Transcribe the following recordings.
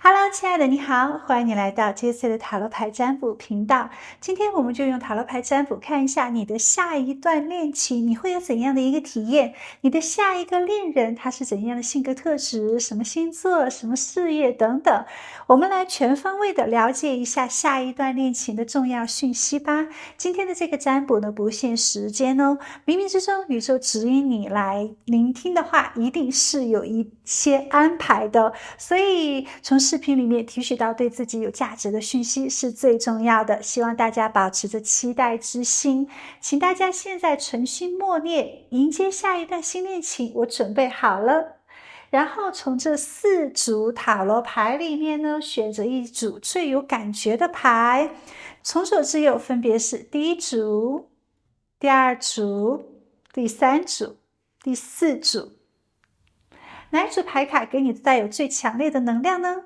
Hello，亲爱的，你好，欢迎你来到这次的塔罗牌占卜频道。今天我们就用塔罗牌占卜看一下你的下一段恋情，你会有怎样的一个体验？你的下一个恋人他是怎样的性格特质？什么星座？什么事业等等？我们来全方位的了解一下下一段恋情的重要讯息吧。今天的这个占卜呢，不限时间哦，冥冥之中宇宙指引你来聆听的话，一定是有一些安排的。所以从视频里面提取到对自己有价值的讯息是最重要的，希望大家保持着期待之心，请大家现在存心默念，迎接下一段新恋情，我准备好了。然后从这4组塔罗牌里面呢，选择一组最有感觉的牌，从左至右分别是第一组、第二组、第3组、第4组。哪一组牌卡给你带有最强烈的能量呢？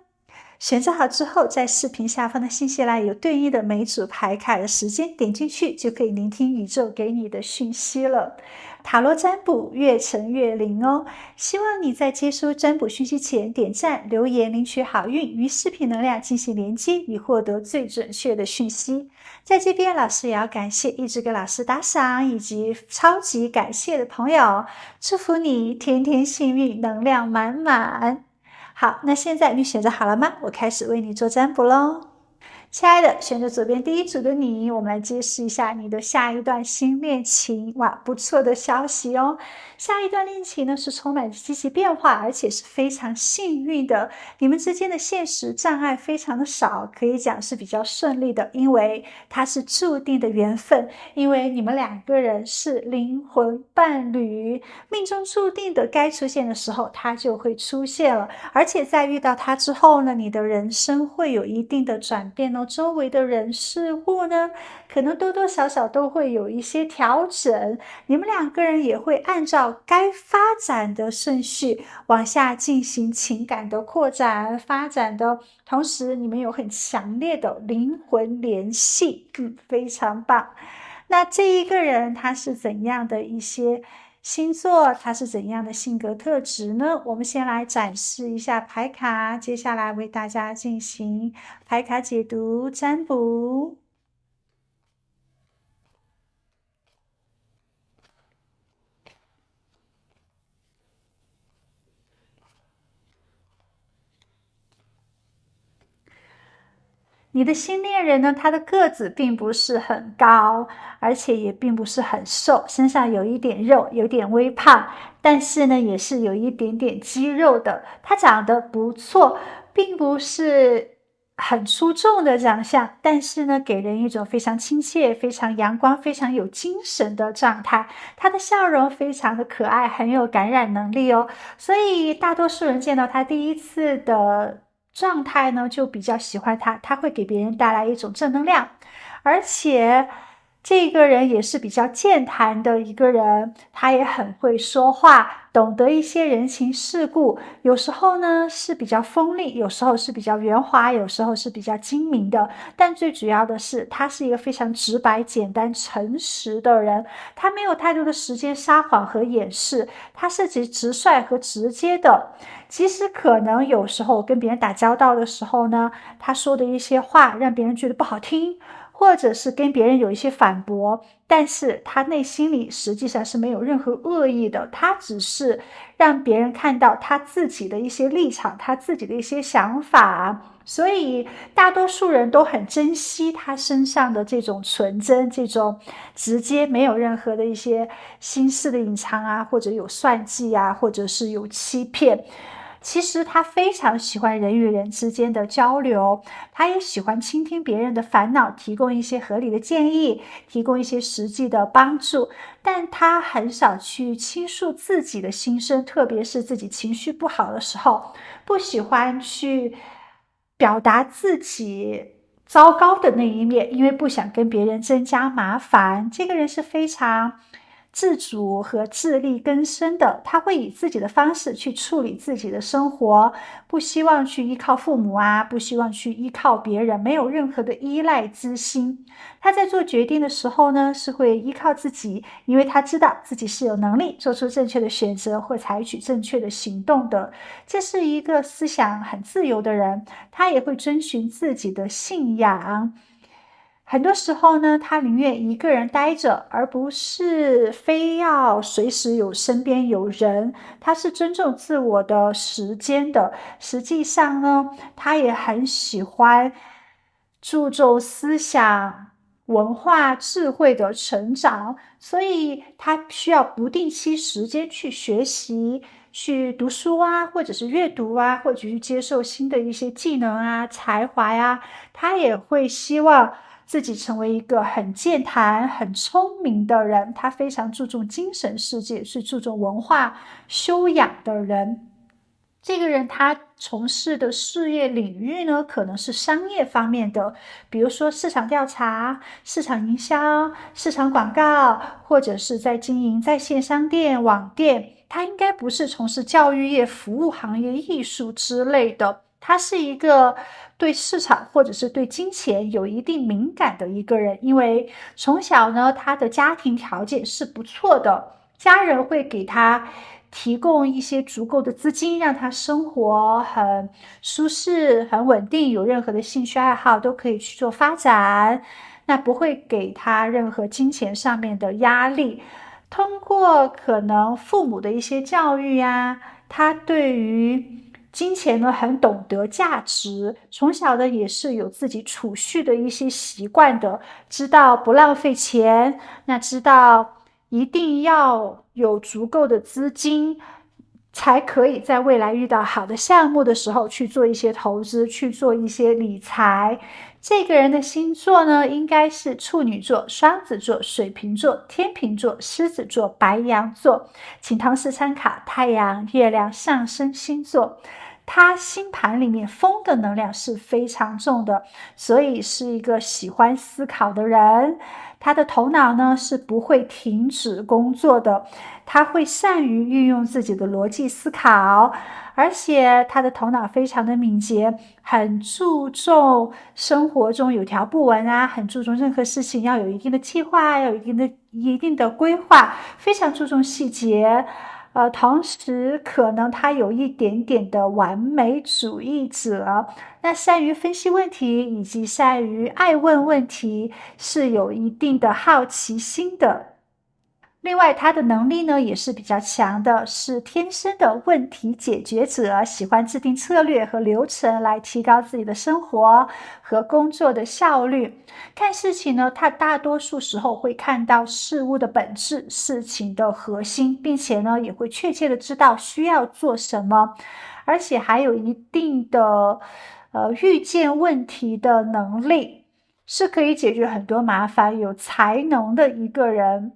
选择好之后，在视频下方的信息栏有对应的每组牌卡的时间，点进去就可以聆听宇宙给你的讯息了。塔罗占卜越沉越灵哦，希望你在接收占卜讯息前点赞、留言，领取好运，与视频能量进行连接，以获得最准确的讯息。在这边，老师也要感谢一直给老师打赏以及超级感谢的朋友，祝福你天天幸运，能量满满。好，那现在你选择好了吗？我开始为你做占卜咯。亲爱的，选择左边第一组的你，我们来揭示一下你的下一段新恋情。哇，不错的消息哦！下一段恋情呢是充满积极变化，而且是非常幸运的。你们之间的现实障碍非常的少，可以讲是比较顺利的，因为它是注定的缘分，因为你们2个人是灵魂伴侣，命中注定的该出现的时候，它就会出现了。而且在遇到它之后呢，你的人生会有一定的转变哦。周围的人事物呢，可能多多少少都会有一些调整，你们2个人也会按照该发展的顺序往下进行情感的扩展发展的同时，你们有很强烈的灵魂联系，非常棒。那这一个人他是怎样的一些星座，他是怎样的性格特质呢？我们先来展示一下牌卡，接下来为大家进行牌卡解读占卜。你的新恋人呢，他的个子并不是很高，而且也并不是很瘦，身上有一点肉，有点微胖，但是呢，也是有一点点肌肉的。他长得不错，并不是很出众的长相，但是呢，给人一种非常亲切、非常阳光、非常有精神的状态。他的笑容非常的可爱，很有感染能力哦。所以大多数人见到他第一次的状态呢，就比较喜欢他，他会给别人带来一种正能量，而且这个人也是比较健谈的一个人，他也很会说话，懂得一些人情世故，有时候呢是比较锋利，有时候是比较圆滑，有时候是比较精明的，但最主要的是他是一个非常直白、简单、诚实的人，他没有太多的时间撒谎和掩饰，他是直率和直接的。其实可能有时候跟别人打交道的时候呢，他说的一些话让别人觉得不好听，或者是跟别人有一些反驳，但是他内心里实际上是没有任何恶意的，他只是让别人看到他自己的一些立场，他自己的一些想法，所以大多数人都很珍惜他身上的这种纯真，这种直接，没有任何的一些心事的隐藏啊，或者有算计啊，或者是有欺骗。其实他非常喜欢人与人之间的交流，他也喜欢倾听别人的烦恼，提供一些合理的建议，提供一些实际的帮助，但他很少去倾诉自己的心声，特别是自己情绪不好的时候，不喜欢去表达自己糟糕的那一面，因为不想跟别人增加麻烦。这个人是非常自主和自力更生的，他会以自己的方式去处理自己的生活，不希望去依靠父母啊，不希望去依靠别人，没有任何的依赖之心。他在做决定的时候呢，是会依靠自己，因为他知道自己是有能力做出正确的选择或采取正确的行动的。这是一个思想很自由的人，他也会遵循自己的信仰。很多时候呢，他宁愿一个人待着，而不是非要随时身边有人。他是尊重自我的时间的。实际上呢，他也很喜欢注重思想、文化、智慧的成长，所以他需要不定期时间去学习、去读书啊，或者是阅读啊，或者去接受新的一些技能啊、才华呀。他也会希望自己成为一个很健谈、很聪明的人，他非常注重精神世界，是注重文化修养的人。这个人他从事的事业领域呢，可能是商业方面的，比如说市场调查、市场营销、市场广告，或者是在经营在线商店、网店。他应该不是从事教育业、服务行业、艺术之类的。他是一个对市场或者是对金钱有一定敏感的一个人，因为从小呢，他的家庭条件是不错的，家人会给他提供一些足够的资金，让他生活很舒适、很稳定，有任何的兴趣爱好都可以去做发展，那不会给他任何金钱上面的压力。通过可能父母的一些教育呀，他对于金钱呢很懂得价值，从小的也是有自己储蓄的一些习惯的，知道不浪费钱，那知道一定要有足够的资金，才可以在未来遇到好的项目的时候去做一些投资，去做一些理财。这个人的星座呢，应该是处女座、双子座、水瓶座、天秤座、狮子座、白羊座，请同时参考太阳、月亮、上升星座。他星盘里面风的能量是非常重的，所以是一个喜欢思考的人。他的头脑呢是不会停止工作的，他会善于运用自己的逻辑思考，而且他的头脑非常的敏捷，很注重生活中有条不紊啊，很注重任何事情要有一定的计划，要有一定的规划，非常注重细节。同时可能他有一点点的完美主义者，那善于分析问题以及善于爱问问题，是有一定的好奇心的。另外他的能力呢也是比较强的，是天生的问题解决者，喜欢制定策略和流程来提高自己的生活和工作的效率。看事情呢，他大多数时候会看到事物的本质，事情的核心，并且呢也会确切的知道需要做什么，而且还有一定的预见问题的能力，是可以解决很多麻烦，有才能的一个人。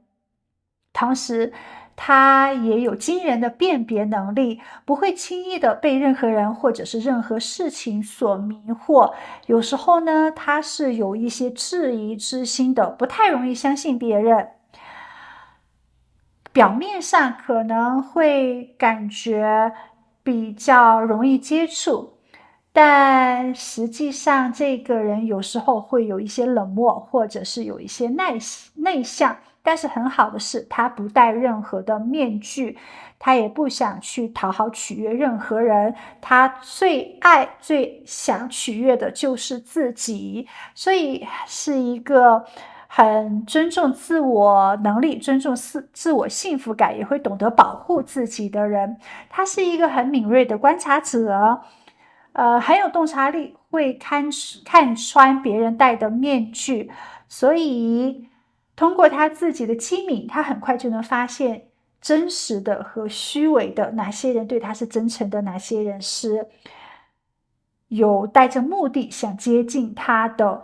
同时他也有惊人的辨别能力，不会轻易的被任何人或者是任何事情所迷惑。有时候呢，他是有一些质疑之心的，不太容易相信别人。表面上可能会感觉比较容易接触，但实际上这个人有时候会有一些冷漠，或者是有一些内向。但是很好的是，他不戴任何的面具，他也不想去讨好取悦任何人，他最想取悦的就是自己，所以是一个很尊重自我能力、尊重自我幸福感，也会懂得保护自己的人。他是一个很敏锐的观察者，很有洞察力，会看穿别人戴的面具，所以通过他自己的机敏，他很快就能发现真实的和虚伪的，哪些人对他是真诚的，哪些人是有带着目的想接近他的。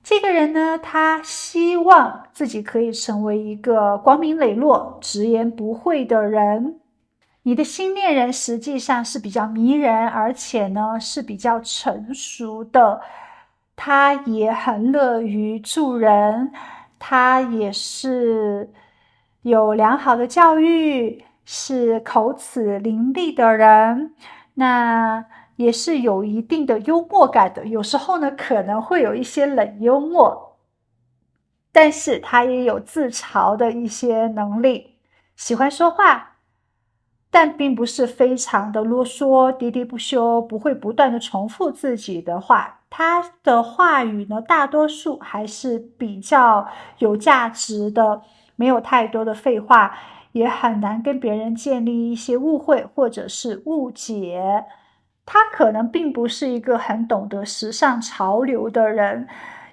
这个人呢，他希望自己可以成为一个光明磊落、直言不讳的人。你的新恋人实际上是比较迷人，而且呢是比较成熟的，他也很乐于助人，他也是有良好的教育，是口齿伶俐的人，那也是有一定的幽默感的，有时候呢可能会有一些冷幽默，但是他也有自嘲的一些能力，喜欢说话，但并不是非常的啰嗦，喋喋不休，不会不断的重复自己的话。他的话语呢，大多数还是比较有价值的，没有太多的废话，也很难跟别人建立一些误会或者是误解。他可能并不是一个很懂得时尚潮流的人，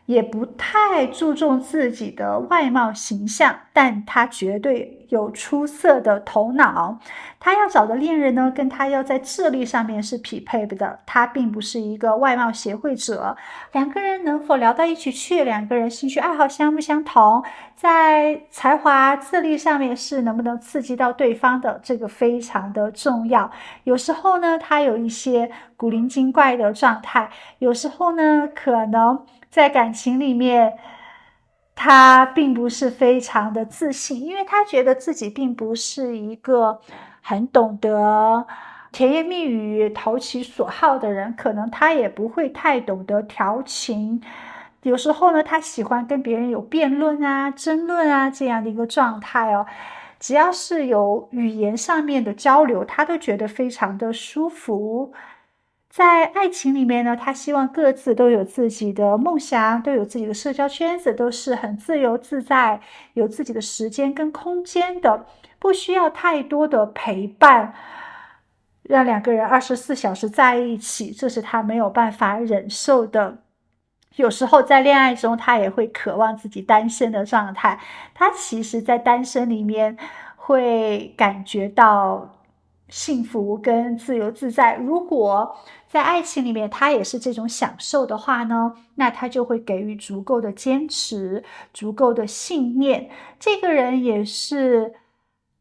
也不太注重自己的外貌形象，但他绝对有出色的头脑。他要找的恋人呢，跟他要在智力上面是匹配的。他并不是一个外貌协会者，两个人能否聊到一起去，两个人兴趣爱好相不相同，在才华、智力上面是能不能刺激到对方的，这个非常的重要。有时候呢，他有一些古灵精怪的状态，有时候呢，可能在感情里面，他并不是非常的自信，因为他觉得自己并不是一个很懂得甜言蜜语、投其所好的人，可能他也不会太懂得调情。有时候呢，他喜欢跟别人有辩论啊、争论啊这样的一个状态哦。只要是有语言上面的交流，他都觉得非常的舒服。在爱情里面呢，他希望各自都有自己的梦想，都有自己的社交圈子，都是很自由自在，有自己的时间跟空间的，不需要太多的陪伴，让两个人24小时在一起，这是他没有办法忍受的。有时候在恋爱中，他也会渴望自己单身的状态。他其实在单身里面会感觉到幸福跟自由自在。如果在爱情里面他也是这种享受的话呢，那他就会给予足够的坚持，足够的信念。这个人也是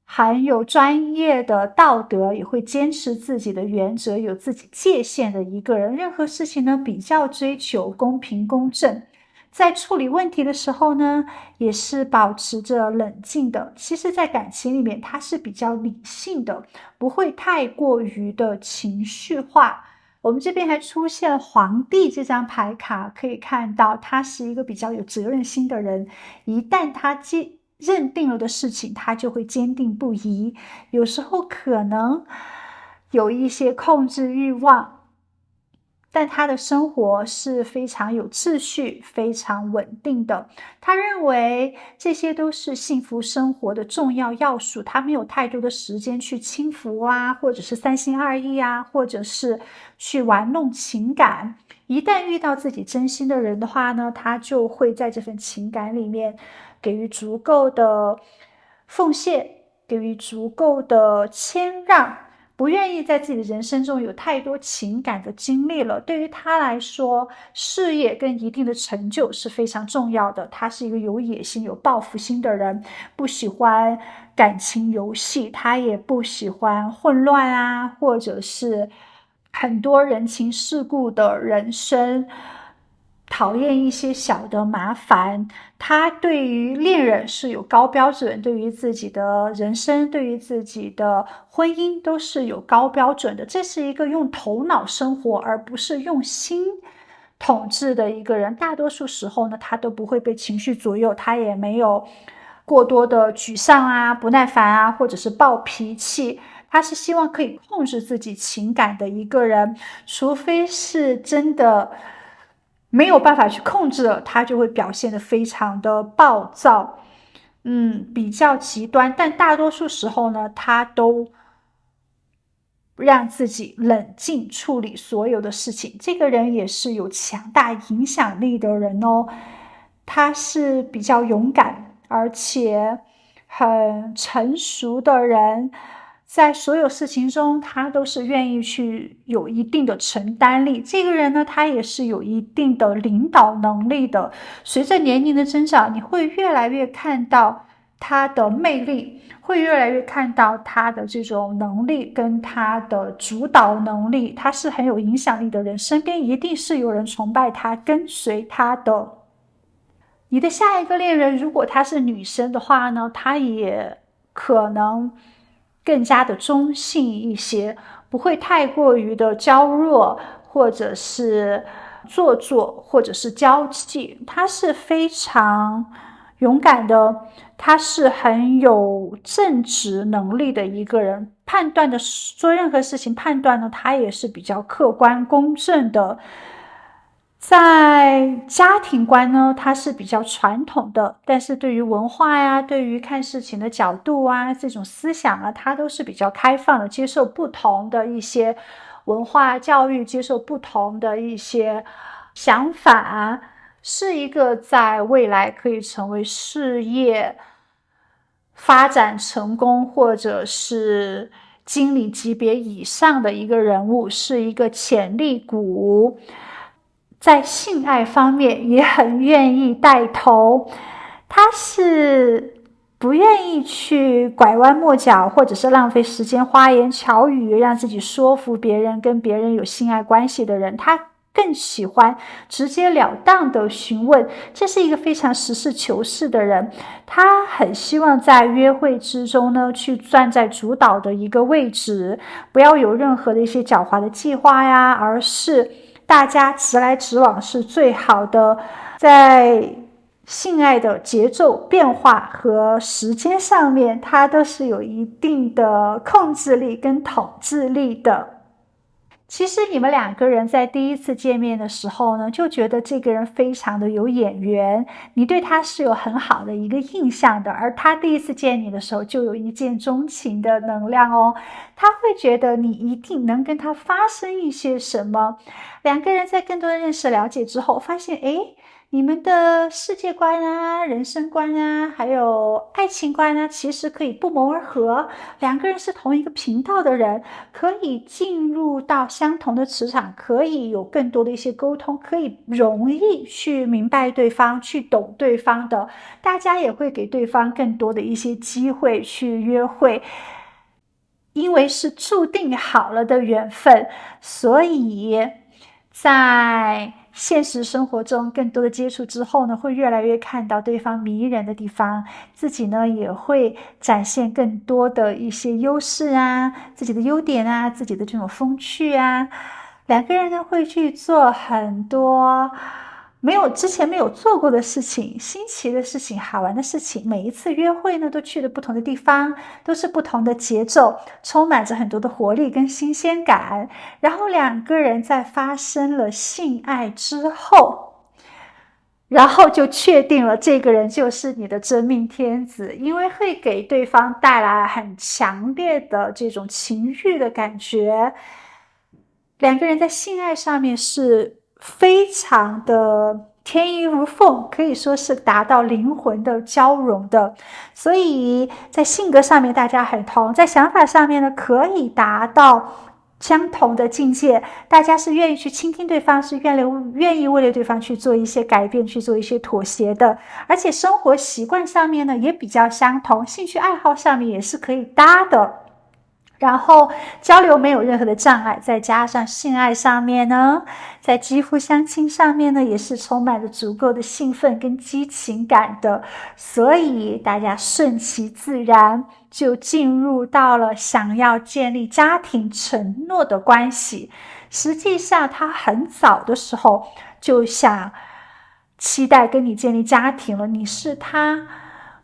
含有专业的道德，也会坚持自己的原则，有自己界限的一个人。任何事情呢，比较追求公平公正。在处理问题的时候呢，也是保持着冷静的。其实在感情里面，他是比较理性的，不会太过于的情绪化。我们这边还出现皇帝这张牌卡，可以看到他是一个比较有责任心的人，一旦他认定了的事情，他就会坚定不移。有时候可能有一些控制欲望，但他的生活是非常有秩序、非常稳定的。他认为这些都是幸福生活的重要要素，他没有太多的时间去轻浮啊，或者是三心二意啊，或者是去玩弄情感。一旦遇到自己真心的人的话呢，他就会在这份情感里面给予足够的奉献，给予足够的谦让，不愿意在自己的人生中有太多情感的经历了。对于他来说，事业跟一定的成就是非常重要的。他是一个有野心、有抱负心的人，不喜欢感情游戏，他也不喜欢混乱啊，或者是很多人情世故的人生，讨厌一些小的麻烦。他对于恋人是有高标准，对于自己的人生，对于自己的婚姻都是有高标准的。这是一个用头脑生活，而不是用心统治的一个人。大多数时候呢，他都不会被情绪左右，他也没有过多的沮丧啊、不耐烦啊，或者是暴脾气。他是希望可以控制自己情感的一个人，除非是真的没有办法去控制了，他就会表现得非常的暴躁，比较极端。但大多数时候呢，他都让自己冷静处理所有的事情。这个人也是有强大影响力的人哦，他是比较勇敢，而且很成熟的人。在所有事情中，他都是愿意去有一定的承担力。这个人呢，他也是有一定的领导能力的。随着年龄的增长，你会越来越看到他的魅力，会越来越看到他的这种能力跟他的主导能力。他是很有影响力的人，身边一定是有人崇拜他、跟随他的。你的下一个恋人如果她是女生的话呢，她也可能更加的中性一些，不会太过于的娇弱，或者是做作，或者是娇气。她是非常勇敢的，她是很有正直能力的一个人，判断的做任何事情判断呢，她也是比较客观公正的。在家庭观呢，它是比较传统的，但是对于文化呀，对于看事情的角度啊，这种思想啊，它都是比较开放的，接受不同的一些文化教育，接受不同的一些想法，是一个在未来可以成为事业发展成功，或者是经理级别以上的一个人物，是一个潜力股。在性爱方面也很愿意带头，他是不愿意去拐弯抹角，或者是浪费时间花言巧语让自己说服别人跟别人有性爱关系的人，他更喜欢直截了当的询问。这是一个非常实事求是的人，他很希望在约会之中呢去站在主导的一个位置，不要有任何的一些狡猾的计划呀，而是大家直来直往是最好的。在性爱的节奏变化和时间上面，它都是有一定的控制力跟统治力的。其实你们两个人在第一次见面的时候呢，就觉得这个人非常的有眼缘，你对他是有很好的一个印象的，而他第一次见你的时候就有一见钟情的能量哦，他会觉得你一定能跟他发生一些什么。两个人在更多的认识了解之后，发现诶，你们的世界观啊、人生观啊，还有爱情观啊，其实可以不谋而合。两个人是同一个频道的人，可以进入到相同的磁场，可以有更多的一些沟通，可以容易去明白对方，去懂对方的。大家也会给对方更多的一些机会去约会。因为是注定好了的缘分，所以在现实生活中更多的接触之后呢，会越来越看到对方迷人的地方，自己呢也会展现更多的一些优势啊，自己的优点啊，自己的这种风趣啊。两个人呢会去做很多之前没有做过的事情，新奇的事情，好玩的事情。每一次约会呢都去了不同的地方，都是不同的节奏，充满着很多的活力跟新鲜感。然后两个人在发生了性爱之后，然后就确定了这个人就是你的真命天子，因为会给对方带来很强烈的这种情欲的感觉。两个人在性爱上面是非常的天衣无缝，可以说是达到灵魂的交融的。所以在性格上面大家很同，在想法上面呢可以达到相同的境界，大家是愿意去倾听对方，是愿意为了对方去做一些改变，去做一些妥协的。而且生活习惯上面呢也比较相同，兴趣爱好上面也是可以搭的。然后交流没有任何的障碍，再加上性爱上面呢，在肌肤相亲上面呢，也是充满了足够的兴奋跟激情感的，所以大家顺其自然就进入到了想要建立家庭承诺的关系。实际上他很早的时候就想期待跟你建立家庭了，你是他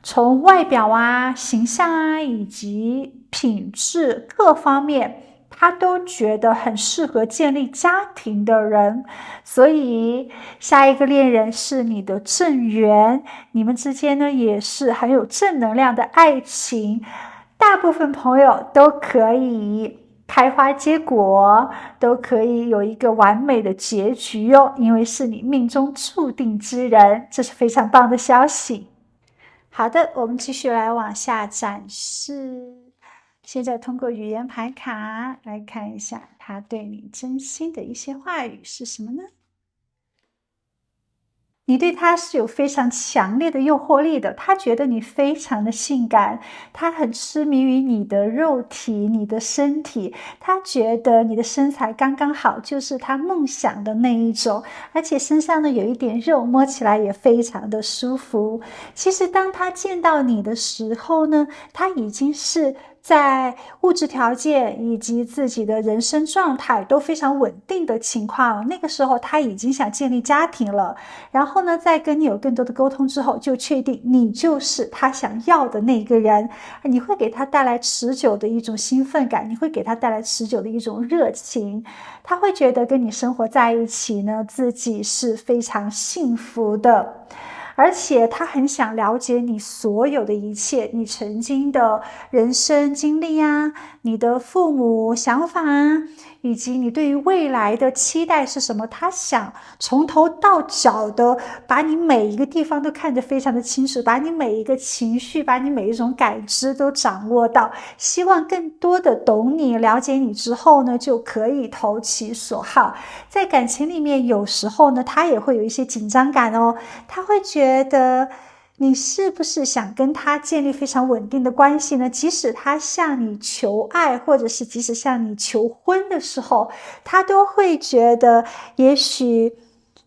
从外表啊、形象啊以及品质各方面，他都觉得很适合建立家庭的人。所以下一个恋人是你的正缘，你们之间呢也是很有正能量的爱情，大部分朋友都可以开花结果，都可以有一个完美的结局哟，因为是你命中注定之人，这是非常棒的消息。好的，我们继续来往下展示。现在通过语言牌卡来看一下他对你真心的一些话语是什么呢？你对他是有非常强烈的诱惑力的，他觉得你非常的性感，他很痴迷于你的肉体、你的身体，他觉得你的身材刚刚好，就是他梦想的那一种，而且身上呢有一点肉，摸起来也非常的舒服。其实当他见到你的时候呢，他已经是在物质条件以及自己的人生状态都非常稳定的情况，那个时候他已经想建立家庭了，然后呢，在跟你有更多的沟通之后，就确定你就是他想要的那个人，你会给他带来持久的一种兴奋感，你会给他带来持久的一种热情，他会觉得跟你生活在一起呢，自己是非常幸福的。而且他很想了解你所有的一切，你曾经的人生经历啊，你的父母想法啊，以及你对于未来的期待是什么，他想从头到脚的把你每一个地方都看得非常的清楚，把你每一个情绪，把你每一种感知都掌握到，希望更多的懂你，了解你之后呢，就可以投其所好。在感情里面，有时候呢，他也会有一些紧张感哦，他会觉得你是不是想跟他建立非常稳定的关系呢？即使他向你求爱，或者是即使向你求婚的时候，他都会觉得也许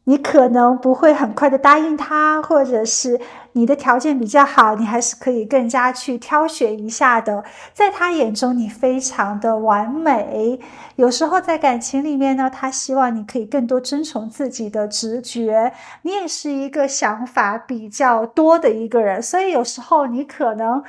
你可能不会很快的答应他，或者是你的条件比较好，你还是可以更加去挑选一下的。在他眼中，你非常的完美。有时候在感情里面呢，他希望你可以更多遵从自己的直觉。你也是一个想法比较多的一个人，所以有时候你可能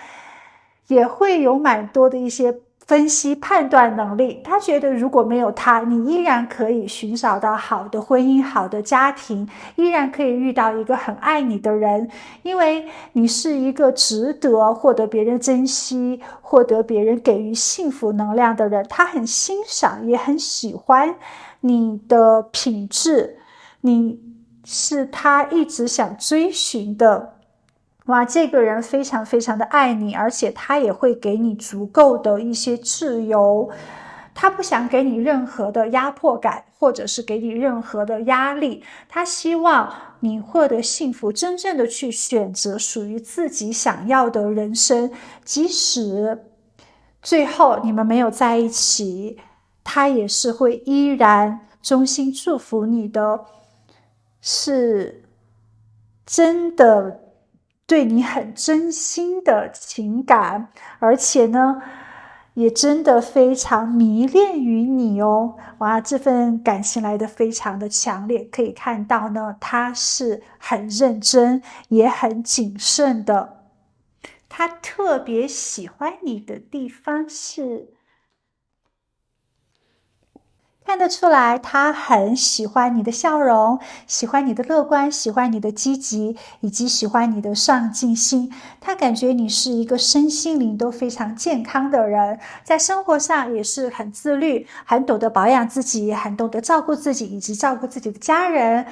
也会有蛮多的一些分析判断能力，他觉得如果没有他，你依然可以寻找到好的婚姻、好的家庭，依然可以遇到一个很爱你的人，因为你是一个值得获得别人珍惜、获得别人给予幸福能量的人，他很欣赏，也很喜欢你的品质，你是他一直想追寻的。哇，这个人非常非常的爱你，而且他也会给你足够的一些自由，他不想给你任何的压迫感，或者是给你任何的压力，他希望你获得幸福，真正的去选择属于自己想要的人生，即使最后你们没有在一起，他也是会依然衷心祝福你的，是真的对你很真心的情感，而且呢，也真的非常迷恋于你哦。哇，这份感情来得非常的强烈，可以看到呢，他是很认真，也很谨慎的。他特别喜欢你的地方是看得出来，他很喜欢你的笑容，喜欢你的乐观，喜欢你的积极，以及喜欢你的上进心。他感觉你是一个身心灵都非常健康的人，在生活上也是很自律，很懂得保养自己，很懂得照顾自己，以及照顾自己的家人。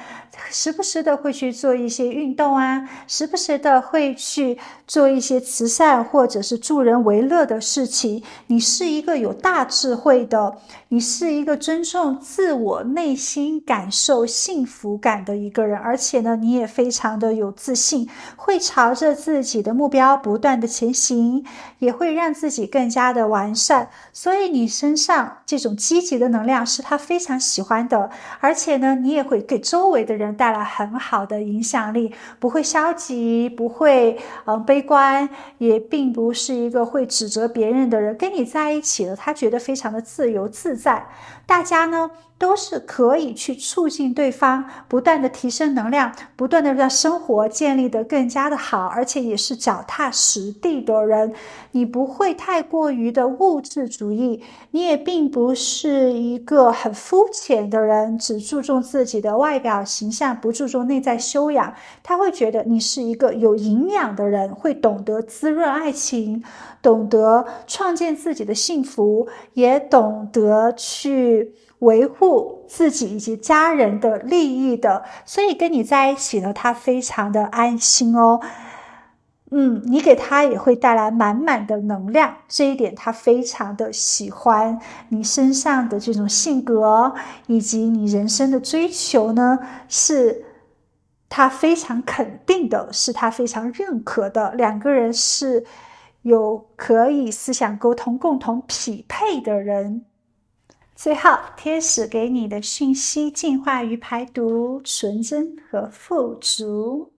时不时的会去做一些运动啊，时不时的会去做一些慈善或者是助人为乐的事情。你是一个有大智慧的，你是一个尊重自我内心感受幸福感的一个人，而且呢，你也非常的有自信，会朝着自己的目标不断的前行，也会让自己更加的完善。所以你身上这种积极的能量是他非常喜欢的，而且呢，你也会给周围的人带来很好的影响力，不会消极，不会悲观，也并不是一个会指责别人的人。跟你在一起了，他觉得非常的自由自在。大家呢都是可以去促进对方，不断的提升能量，不断的让生活建立得更加的好，而且也是脚踏实地的人。你不会太过于的物质主义，你也并不是一个很肤浅的人，只注重自己的外表形象，不注重内在修养。他会觉得你是一个有营养的人，会懂得滋润爱情，懂得创建自己的幸福，也懂得去维护自己以及家人的利益的。所以跟你在一起呢，他非常的安心哦。你给他也会带来满满的能量，这一点他非常的喜欢。你身上的这种性格以及你人生的追求呢，是他非常肯定的，是他非常认可的，两个人是有可以思想沟通、共同匹配的人。最后，天使给你的讯息：净化与排毒、纯真和富足。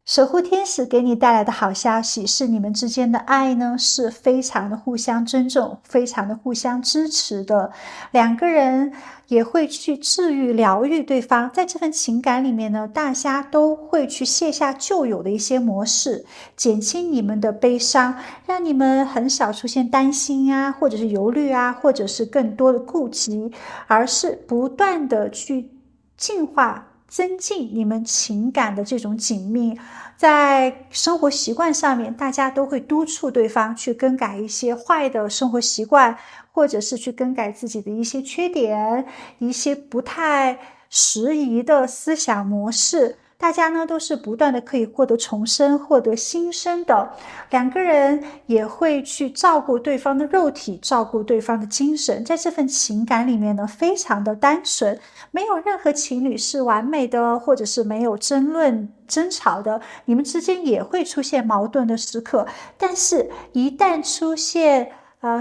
守护天使给你带来的好消息是，你们之间的爱呢是非常的互相尊重，非常的互相支持的。两个人也会去治愈、疗愈对方。在这份情感里面呢，大家都会去卸下旧有的一些模式，减轻你们的悲伤，让你们很少出现担心啊，或者是忧虑啊，或者是更多的顾及，而是不断的去净化、增进你们情感的这种紧密。在生活习惯上面，大家都会督促对方去更改一些坏的生活习惯，或者是去更改自己的一些缺点，一些不太适宜的思想模式。大家呢都是不断的可以获得重生、获得新生的。两个人也会去照顾对方的肉体，照顾对方的精神。在这份情感里面呢，非常的单纯，没有任何情侣是完美的，或者是没有争论、争吵的。你们之间也会出现矛盾的时刻，但是一旦出现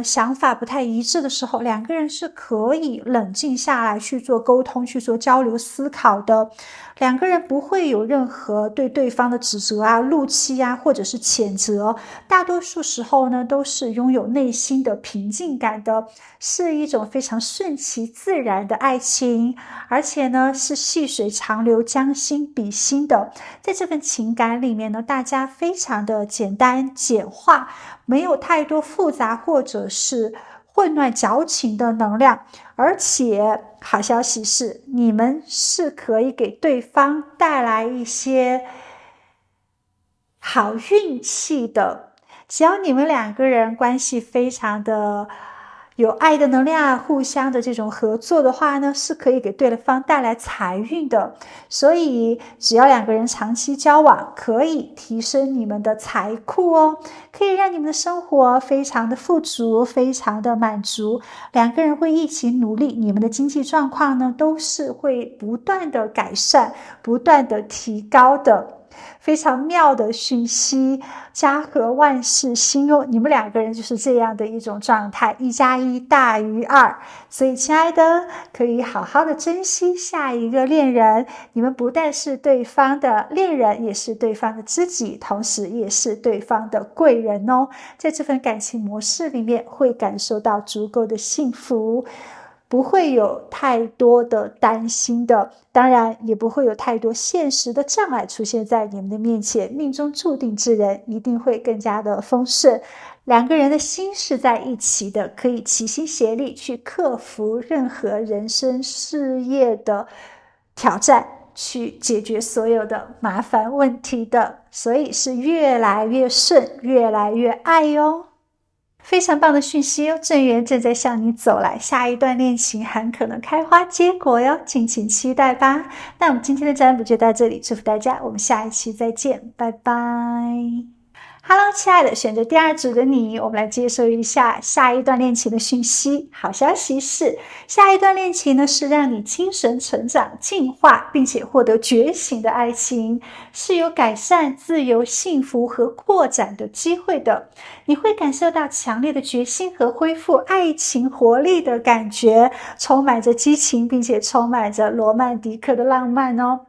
想法不太一致的时候，两个人是可以冷静下来去做沟通，去做交流思考的。两个人不会有任何对对方的指责啊、怒气啊，或者是谴责。大多数时候呢，都是拥有内心的平静感的，是一种非常顺其自然的爱情，而且呢，是细水长流、将心比心的。在这份情感里面呢，大家非常的简单简化，没有太多复杂或者是混乱矫情的能量。而且好消息是，你们是可以给对方带来一些好运气的。只要你们两个人关系非常的有爱的能量，互相的这种合作的话呢，是可以给对方带来财运的。所以只要两个人长期交往，可以提升你们的财库哦，可以让你们的生活非常的富足，非常的满足。两个人会一起努力，你们的经济状况呢，都是会不断的改善，不断的提高的。非常妙的讯息，家和万事兴哦！你们两个人就是这样的一种状态，1+1大于2。所以亲爱的，可以好好的珍惜下一个恋人。你们不但是对方的恋人，也是对方的知己，同时也是对方的贵人哦。在这份感情模式里面，会感受到足够的幸福，不会有太多的担心的，当然也不会有太多现实的障碍出现在你们的面前。命中注定之人一定会更加的丰盛，两个人的心是在一起的，可以齐心协力去克服任何人生事业的挑战，去解决所有的麻烦问题的，所以是越来越顺，越来越爱哟。非常棒的讯息哦，正缘正在向你走来，下一段恋情很可能开花结果哟，敬请期待吧。那我们今天的占卜就到这里，祝福大家，我们下一期再见，拜拜。Hello， 亲爱的，选择第2组的你，我们来接受一下下一段恋情的讯息。好消息是，下一段恋情呢是让你精神成长、进化，并且获得觉醒的爱情，是有改善、自由、幸福和扩展的机会的。你会感受到强烈的决心和恢复爱情活力的感觉，充满着激情，并且充满着罗曼蒂克的浪漫哦。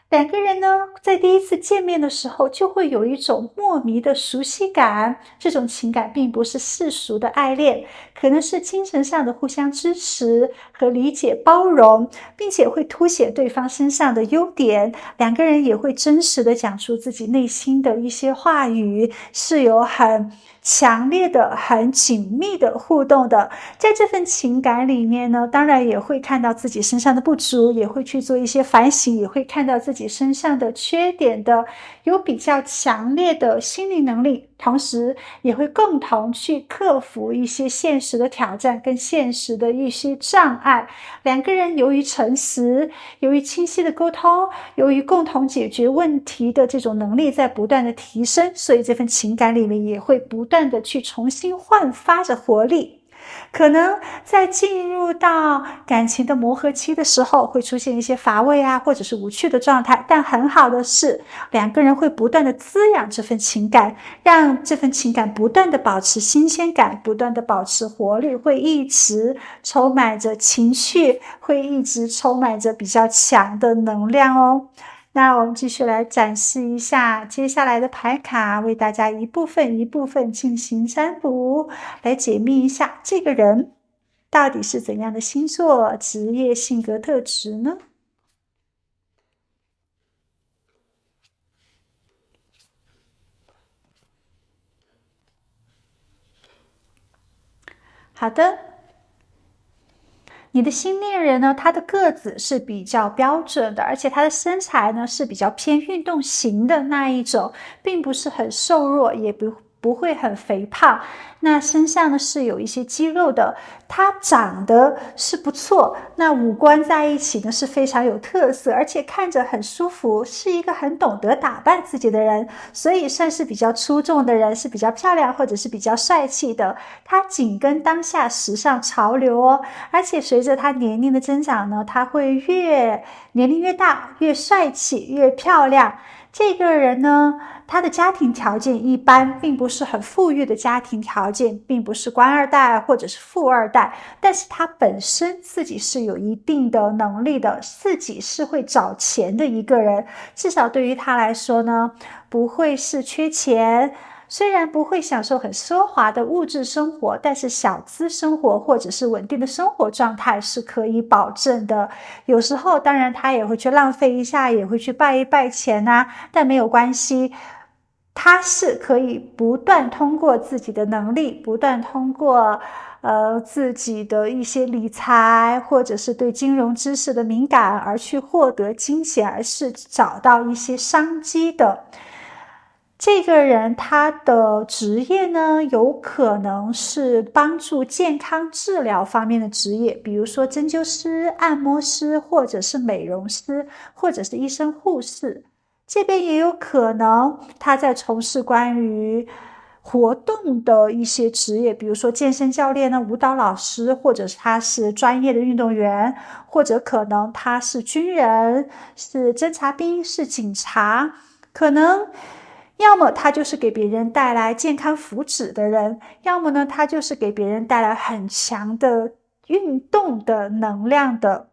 两个人呢，在第一次见面的时候，就会有一种莫名的熟悉感。这种情感并不是世俗的爱恋，可能是精神上的互相支持和理解包容，并且会凸显对方身上的优点。两个人也会真实的讲出自己内心的一些话语，是有很强烈的、很紧密的互动的。在这份情感里面呢，当然也会看到自己身上的不足，也会去做一些反省，也会看到自己身上的缺点的，有比较强烈的心理能力，同时也会共同去克服一些现实的挑战跟现实的一些障碍。两个人由于诚实，由于清晰的沟通，由于共同解决问题的这种能力在不断的提升，所以这份情感里面也会不断的去重新焕发着活力。可能在进入到感情的磨合期的时候，会出现一些乏味啊，或者是无趣的状态。但很好的是，两个人会不断的滋养这份情感，让这份情感不断的保持新鲜感，不断的保持活力，会一直充满着情绪，会一直充满着比较强的能量哦。那我们继续来展示一下接下来的牌卡，为大家一部分一部分进行占卜，来解密一下这个人到底是怎样的星座、职业、性格特质呢？好的，你的新恋人呢，他的个子是比较标准的，而且他的身材呢是比较偏运动型的那一种，并不是很瘦弱，也不会很肥胖。那身上呢是有一些肌肉的，他长得是不错，那五官在一起呢是非常有特色，而且看着很舒服，是一个很懂得打扮自己的人，所以算是比较出众的人，是比较漂亮或者是比较帅气的。他紧跟当下时尚潮流哦，而且随着他年龄的增长呢，他会年龄越大越帅气越漂亮。这个人呢，他的家庭条件一般，并不是很富裕的家庭条件，并不是官二代或者是富二代，但是他本身自己是有一定的能力的，自己是会找钱的一个人，至少对于他来说呢，不会是缺钱。虽然不会享受很奢华的物质生活，但是小资生活或者是稳定的生活状态是可以保证的。有时候当然他也会去浪费一下，也会去拜一拜钱啊，但没有关系，他是可以不断通过自己的能力，不断通过自己的一些理财或者是对金融知识的敏感而去获得金钱，而是找到一些商机的。这个人他的职业呢，有可能是帮助健康治疗方面的职业，比如说针灸师、按摩师，或者是美容师，或者是医生、护士。这边也有可能他在从事关于活动的一些职业，比如说健身教练呢、舞蹈老师，或者是他是专业的运动员，或者可能他是军人、是侦察兵、是警察，可能要么他就是给别人带来健康福祉的人，要么呢他就是给别人带来很强的运动的能量的。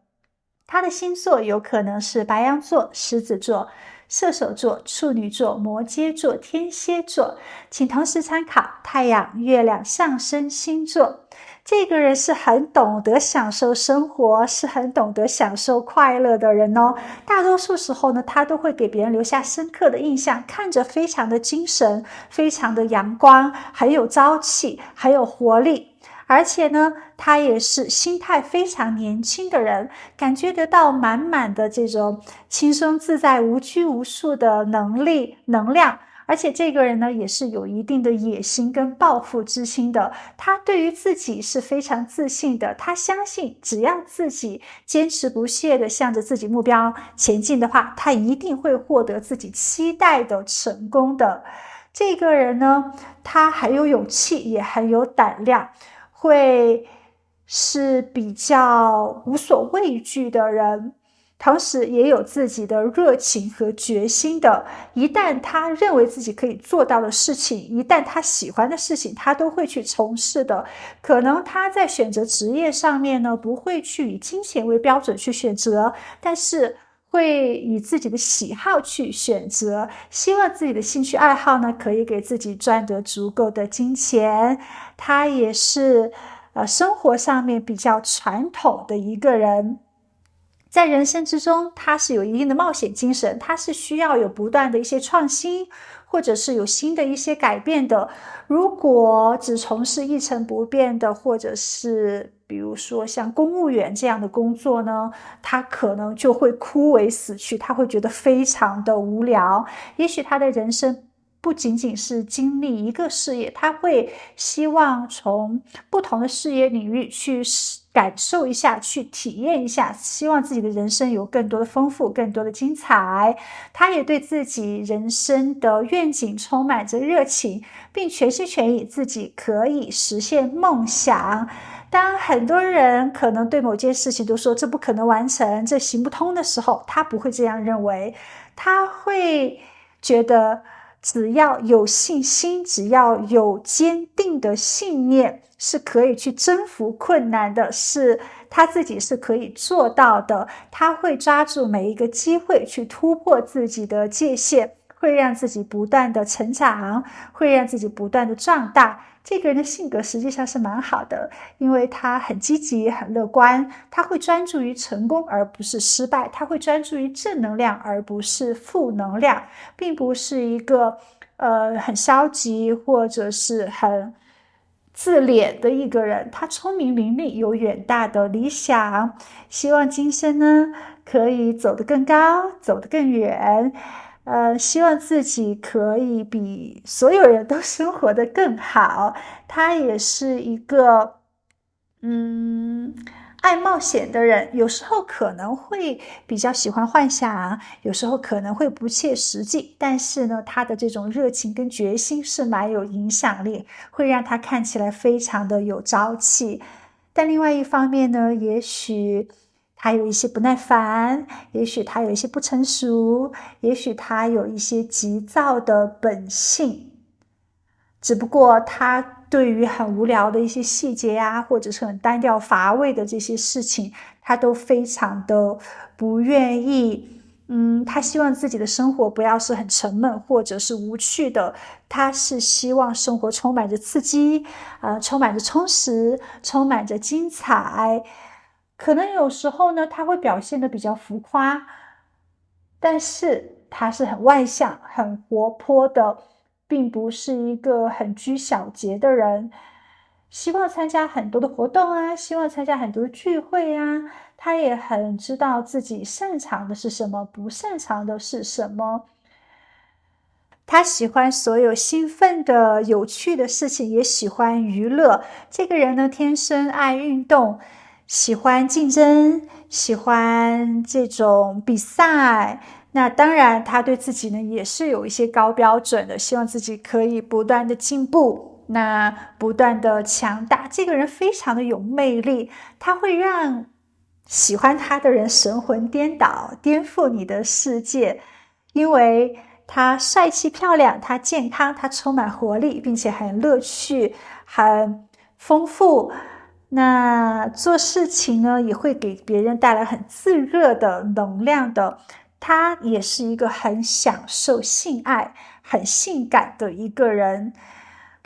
他的星座有可能是白羊座、狮子座、射手座、处女座、摩羯座、天蝎座，请同时参考太阳、月亮、上升星座。这个人是很懂得享受生活，是很懂得享受快乐的人哦。大多数时候呢，他都会给别人留下深刻的印象，看着非常的精神，非常的阳光，很有朝气，很有活力。而且呢，他也是心态非常年轻的人，感觉得到满满的这种轻松自在、无拘无束的能量。而且这个人呢，也是有一定的野心跟抱负之心的。他对于自己是非常自信的，他相信只要自己坚持不懈地向着自己目标前进的话，他一定会获得自己期待的成功的。这个人呢，他很有勇气，也很有胆量，会是比较无所畏惧的人，同时也有自己的热情和决心的。一旦他认为自己可以做到的事情，一旦他喜欢的事情，他都会去从事的。可能他在选择职业上面呢，不会去以金钱为标准去选择，但是会以自己的喜好去选择，希望自己的兴趣爱好呢，可以给自己赚得足够的金钱。他也是生活上面比较传统的一个人。在人生之中，他是有一定的冒险精神，他是需要有不断的一些创新，或者是有新的一些改变的。如果只从事一成不变的，或者是比如说像公务员这样的工作呢，他可能就会枯萎死去，他会觉得非常的无聊。也许他的人生不仅仅是经历一个事业，他会希望从不同的事业领域去感受一下，去体验一下，希望自己的人生有更多的丰富，更多的精彩。他也对自己人生的愿景充满着热情，并全心全意自己可以实现梦想。当很多人可能对某件事情都说这不可能完成，这行不通的时候，他不会这样认为，他会觉得只要有信心，只要有坚定的信念，是可以去征服困难的，是他自己是可以做到的。他会抓住每一个机会去突破自己的界限，会让自己不断的成长，会让自己不断的壮大。这个人的性格实际上是蛮好的，因为他很积极很乐观，他会专注于成功而不是失败，他会专注于正能量而不是负能量，并不是一个很消极或者是很自恋的一个人。他聪明伶俐，有远大的理想，希望今生呢可以走得更高，走得更远，希望自己可以比所有人都生活得更好。他也是一个爱冒险的人，有时候可能会比较喜欢幻想，有时候可能会不切实际，但是呢，他的这种热情跟决心是蛮有影响力，会让他看起来非常的有朝气。但另外一方面呢，也许他有一些不耐烦，也许他有一些不成熟，也许他有一些急躁的本性，只不过他对于很无聊的一些细节呀，或者是很单调乏味的这些事情，他都非常的不愿意。他希望自己的生活不要是很沉闷或者是无趣的，他是希望生活充满着刺激，充满着充实，充满着精彩。可能有时候呢，他会表现得比较浮夸，但是他是很外向、很活泼的，并不是一个很拘小节的人。希望参加很多的活动啊，希望参加很多的聚会啊。他也很知道自己擅长的是什么，不擅长的是什么。他喜欢所有兴奋的、有趣的事情，也喜欢娱乐。这个人呢，天生爱运动，喜欢竞争，喜欢这种比赛。那当然，他对自己呢也是有一些高标准的，希望自己可以不断的进步，那不断的强大。这个人非常的有魅力，他会让喜欢他的人神魂颠倒，颠覆你的世界，因为他帅气漂亮，他健康，他充满活力，并且很乐趣，很丰富。那做事情呢，也会给别人带来很炙热的能量的。他也是一个很享受性爱、很性感的一个人。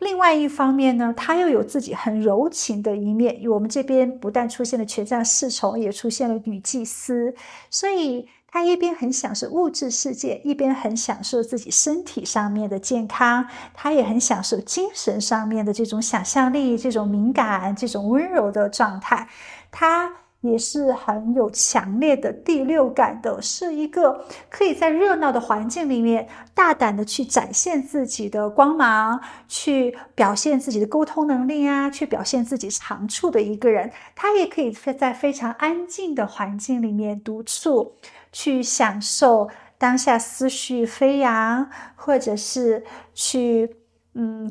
另外一方面呢，他又有自己很柔情的一面。我们这边不但出现了权杖侍从，也出现了女祭司，所以他一边很享受物质世界，一边很享受自己身体上面的健康，他也很享受精神上面的这种想象力、这种敏感、这种温柔的状态。他也是很有强烈的第六感的，是一个可以在热闹的环境里面大胆的去展现自己的光芒，去表现自己的沟通能力啊，去表现自己长处的一个人。他也可以在非常安静的环境里面独处，去享受当下思绪飞扬，或者是去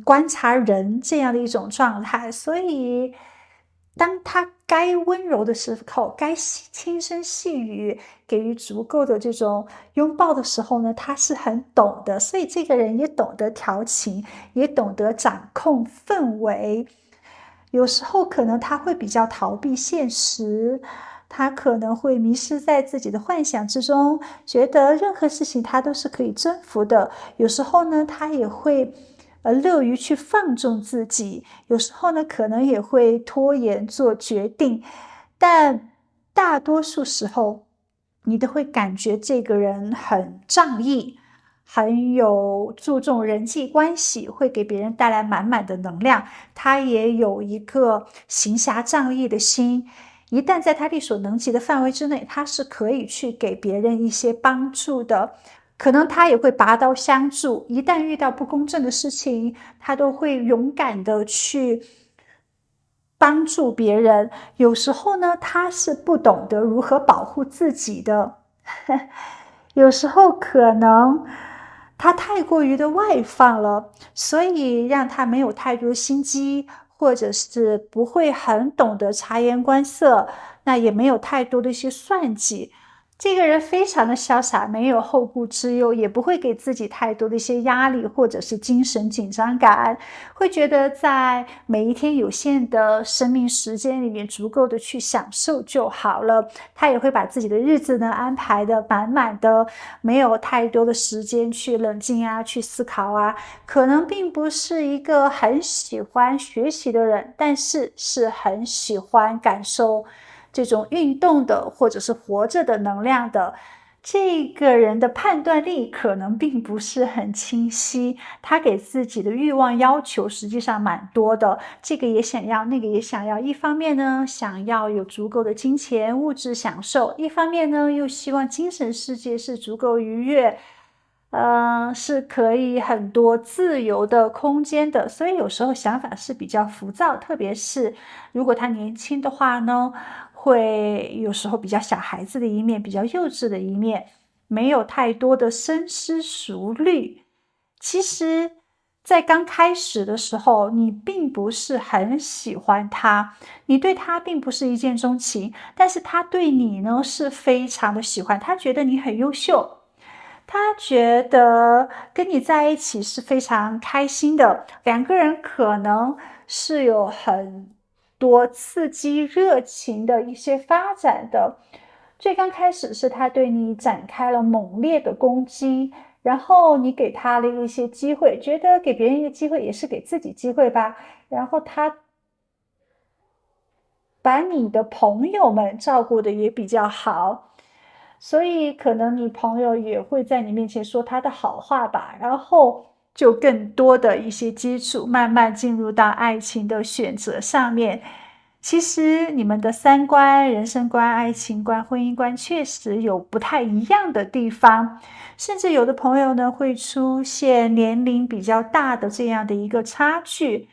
观察人这样的一种状态。所以当他该温柔的时候，该轻声细语，给予足够的这种拥抱的时候呢，他是很懂的。所以这个人也懂得调情，也懂得掌控氛围。有时候可能他会比较逃避现实，他可能会迷失在自己的幻想之中，觉得任何事情他都是可以征服的。有时候呢，他也会乐于去放纵自己，有时候呢可能也会拖延做决定，但大多数时候你都会感觉这个人很仗义，很有注重人际关系，会给别人带来满满的能量。他也有一个行侠仗义的心，一旦在他力所能及的范围之内，他是可以去给别人一些帮助的。可能他也会拔刀相助，一旦遇到不公正的事情，他都会勇敢的去帮助别人。有时候呢，他是不懂得如何保护自己的，有时候可能他太过于的外放了，所以让他没有太多心机，或者是不会很懂得察言观色，那也没有太多的一些算计。这个人非常的潇洒，没有后顾之忧，也不会给自己太多的一些压力或者是精神紧张感，会觉得在每一天有限的生命时间里面足够的去享受就好了。他也会把自己的日子呢安排的满满的，没有太多的时间去冷静啊，去思考啊。可能并不是一个很喜欢学习的人，但是是很喜欢感受这种运动的或者是活着的能量的。这个人的判断力可能并不是很清晰，他给自己的欲望要求实际上蛮多的，这个也想要，那个也想要。一方面呢，想要有足够的金钱物质享受，一方面呢，又希望精神世界是足够愉悦，是可以很多自由的空间的，所以有时候想法是比较浮躁，特别是如果他年轻的话呢，会有时候比较小孩子的一面，比较幼稚的一面，没有太多的深思熟虑。其实在刚开始的时候，你并不是很喜欢他，你对他并不是一见钟情，但是他对你呢是非常的喜欢，他觉得你很优秀，他觉得跟你在一起是非常开心的，两个人可能是有很多刺激热情的一些发展的。最刚开始是他对你展开了猛烈的攻击，然后你给他了一些机会，觉得给别人一个机会也是给自己机会吧，然后他把你的朋友们照顾的也比较好，所以可能你朋友也会在你面前说他的好话吧，然后就更多的一些接触，慢慢进入到爱情的选择上面。其实你们的三观、人生观、爱情观、婚姻观确实有不太一样的地方，甚至有的朋友呢会出现年龄比较大的这样的一个差距。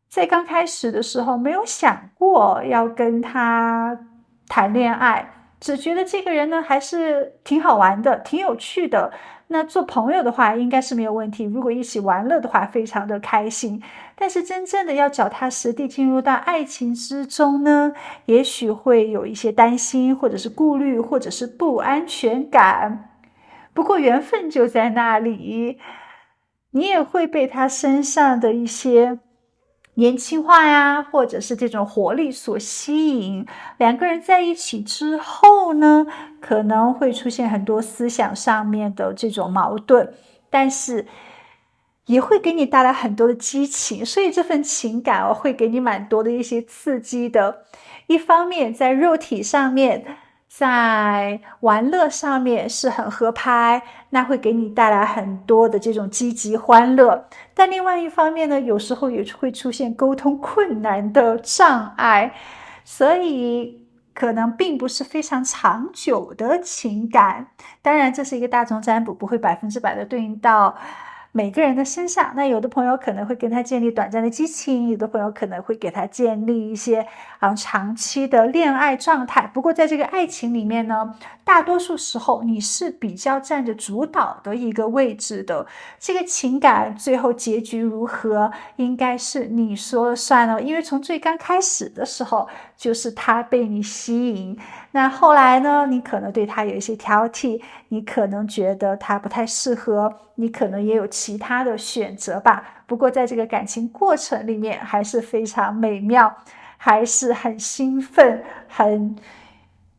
在刚开始的时候没有想过要跟他谈恋爱，只觉得这个人呢还是挺好玩的，挺有趣的。那做朋友的话应该是没有问题，如果一起玩乐的话非常的开心。但是真正的要脚踏实地进入到爱情之中呢，也许会有一些担心，或者是顾虑，或者是不安全感。不过缘分就在那里，你也会被他身上的一些年轻化呀，或者是这种活力所吸引。两个人在一起之后呢，可能会出现很多思想上面的这种矛盾，但是也会给你带来很多的激情，所以这份情感会给你蛮多的一些刺激的。一方面在肉体上面，在玩乐上面是很合拍，那会给你带来很多的这种积极欢乐。但另外一方面呢，有时候也会出现沟通困难的障碍，所以可能并不是非常长久的情感。当然这是一个大众占卜，不会100%的对应到每个人的身上。那有的朋友可能会跟他建立短暂的激情，有的朋友可能会给他建立一些长期的恋爱状态。不过在这个爱情里面呢，大多数时候你是比较占着主导的一个位置的，这个情感最后结局如何应该是你说了算了，因为从最刚开始的时候就是他被你吸引，那后来呢，你可能对他有一些挑剔，你可能觉得他不太适合，你可能也有其他的选择吧。不过在这个感情过程里面还是非常美妙，还是很兴奋，很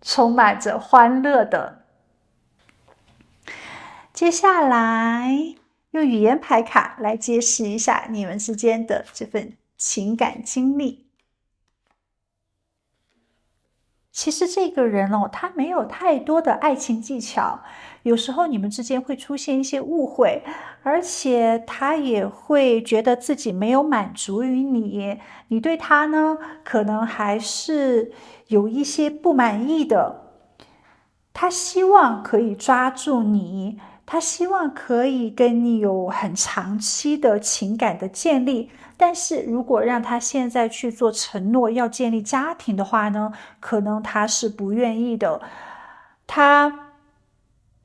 充满着欢乐的。接下来用语言牌卡来揭示一下你们之间的这份情感经历。其实这个人他没有太多的爱情技巧，有时候你们之间会出现一些误会，而且他也会觉得自己没有满足于你，你对他呢可能还是有一些不满意的。他希望可以抓住你，他希望可以跟你有很长期的情感的建立，但是如果让他现在去做承诺要建立家庭的话呢，可能他是不愿意的。他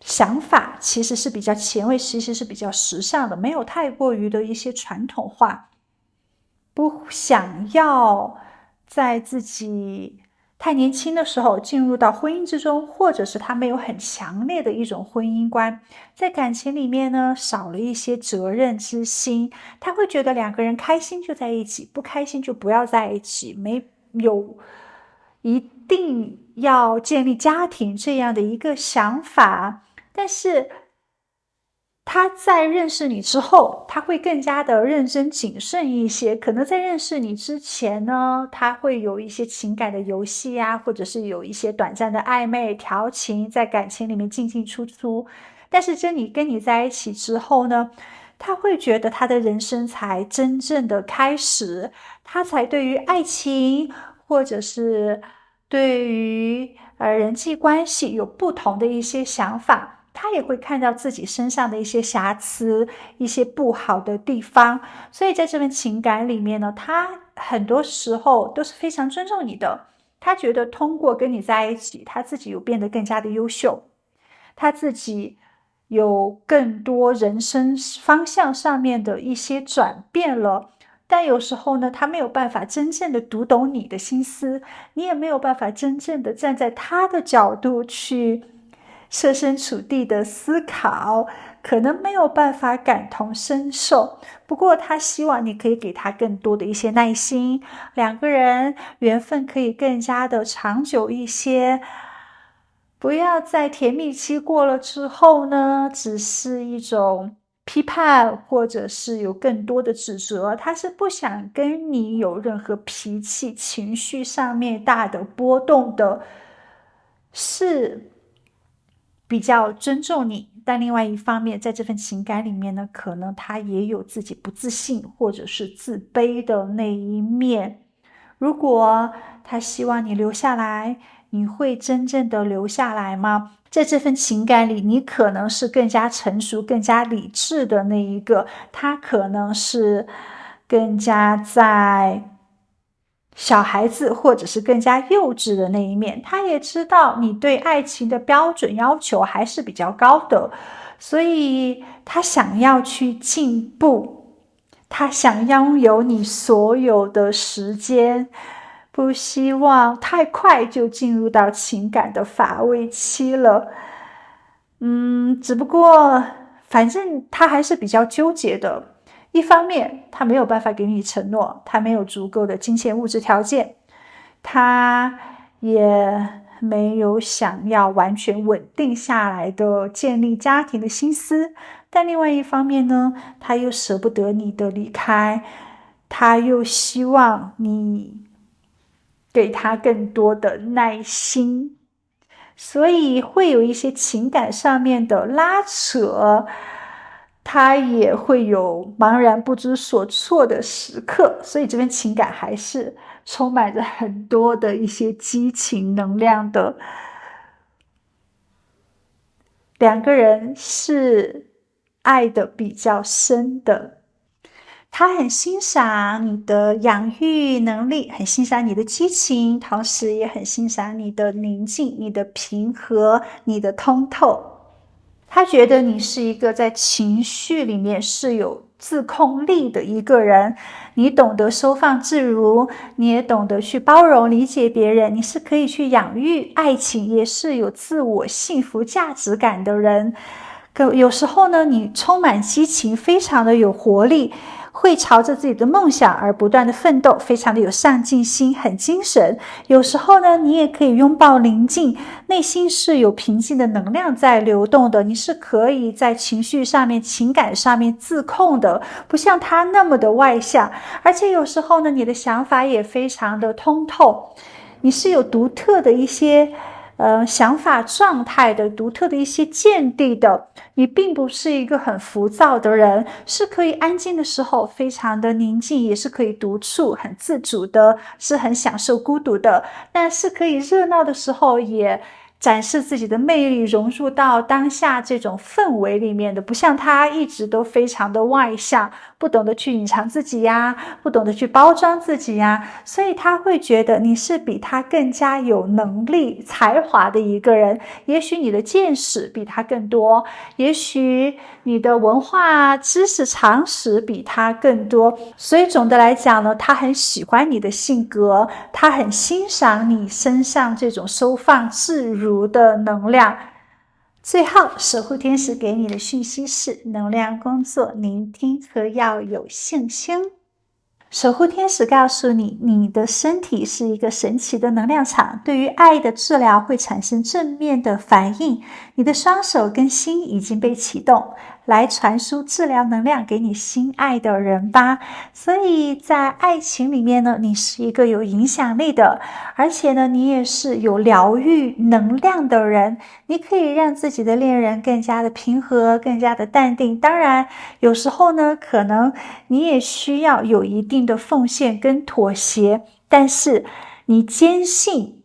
想法其实是比较前卫，其实是比较时尚的，没有太过于的一些传统化。不想要在自己太年轻的时候进入到婚姻之中，或者是他没有很强烈的一种婚姻观，在感情里面呢少了一些责任之心，他会觉得两个人开心就在一起，不开心就不要在一起，没有一定要建立家庭这样的一个想法。但是他在认识你之后，他会更加的认真谨慎一些，可能在认识你之前呢，他会有一些情感的游戏啊，或者是有一些短暂的暧昧调情，在感情里面进进出出。但是跟你在一起之后呢，他会觉得他的人生才真正的开始，他才对于爱情或者是对于人际关系有不同的一些想法。他也会看到自己身上的一些瑕疵，一些不好的地方，所以在这份情感里面呢，他很多时候都是非常尊重你的。他觉得通过跟你在一起，他自己有变得更加的优秀，他自己有更多人生方向上面的一些转变了。但有时候呢，他没有办法真正的读懂你的心思，你也没有办法真正的站在他的角度去设身处地的思考，可能没有办法感同身受。不过他希望你可以给他更多的一些耐心，两个人缘分可以更加的长久一些。不要在甜蜜期过了之后呢，只是一种批判，或者是有更多的指责。他是不想跟你有任何脾气、情绪上面大的波动的，是比较尊重你。但另外一方面，在这份情感里面呢，可能他也有自己不自信或者是自卑的那一面。如果他希望你留下来，你会真正的留下来吗？在这份情感里，你可能是更加成熟、更加理智的那一个，他可能是更加在小孩子或者是更加幼稚的那一面。他也知道你对爱情的标准要求还是比较高的，所以他想要去进步，他想拥有你所有的时间，不希望太快就进入到情感的乏味期了。只不过反正他还是比较纠结的。一方面他没有办法给你承诺，他没有足够的金钱物质条件，他也没有想要完全稳定下来的建立家庭的心思。但另外一方面呢，他又舍不得你的离开，他又希望你给他更多的耐心，所以会有一些情感上面的拉扯，他也会有茫然不知所措的时刻。所以这份情感还是充满着很多的一些激情能量的。两个人是爱的比较深的，他很欣赏你的养育能力，很欣赏你的激情，同时也很欣赏你的宁静、你的平和、你的通透。他觉得你是一个在情绪里面是有自控力的一个人，你懂得收放自如，你也懂得去包容理解别人，你是可以去养育爱情，也是有自我幸福价值感的人。有时候呢，你充满激情，非常的有活力，会朝着自己的梦想而不断的奋斗，非常的有上进心，很精神。有时候呢，你也可以拥抱宁静，内心是有平静的能量在流动的，你是可以在情绪上面、情感上面自控的，不像他那么的外向。而且有时候呢，你的想法也非常的通透，你是有独特的一些想法状态的，独特的一些见地的。你并不是一个很浮躁的人，是可以安静的时候非常的宁静，也是可以独处很自主的，是很享受孤独的。但是可以热闹的时候也展示自己的魅力，融入到当下这种氛围里面的，不像他一直都非常的外向，不懂得去隐藏自己呀，不懂得去包装自己呀，所以他会觉得你是比他更加有能力、才华的一个人。也许你的见识比他更多，也许你的文化知识常识比他更多，所以总的来讲呢，他很喜欢你的性格，他很欣赏你身上这种收放自如的能量。最后，守护天使给你的讯息是：能量工作、聆听和要有信心。守护天使告诉你，你的身体是一个神奇的能量场，对于爱的治疗会产生正面的反应。你的双手跟心已经被启动，来传输治疗能量给你心爱的人吧。所以在爱情里面呢，你是一个有影响力的，而且呢，你也是有疗愈能量的人。你可以让自己的恋人更加的平和，更加的淡定。当然，有时候呢，可能你也需要有一定的奉献跟妥协，但是你坚信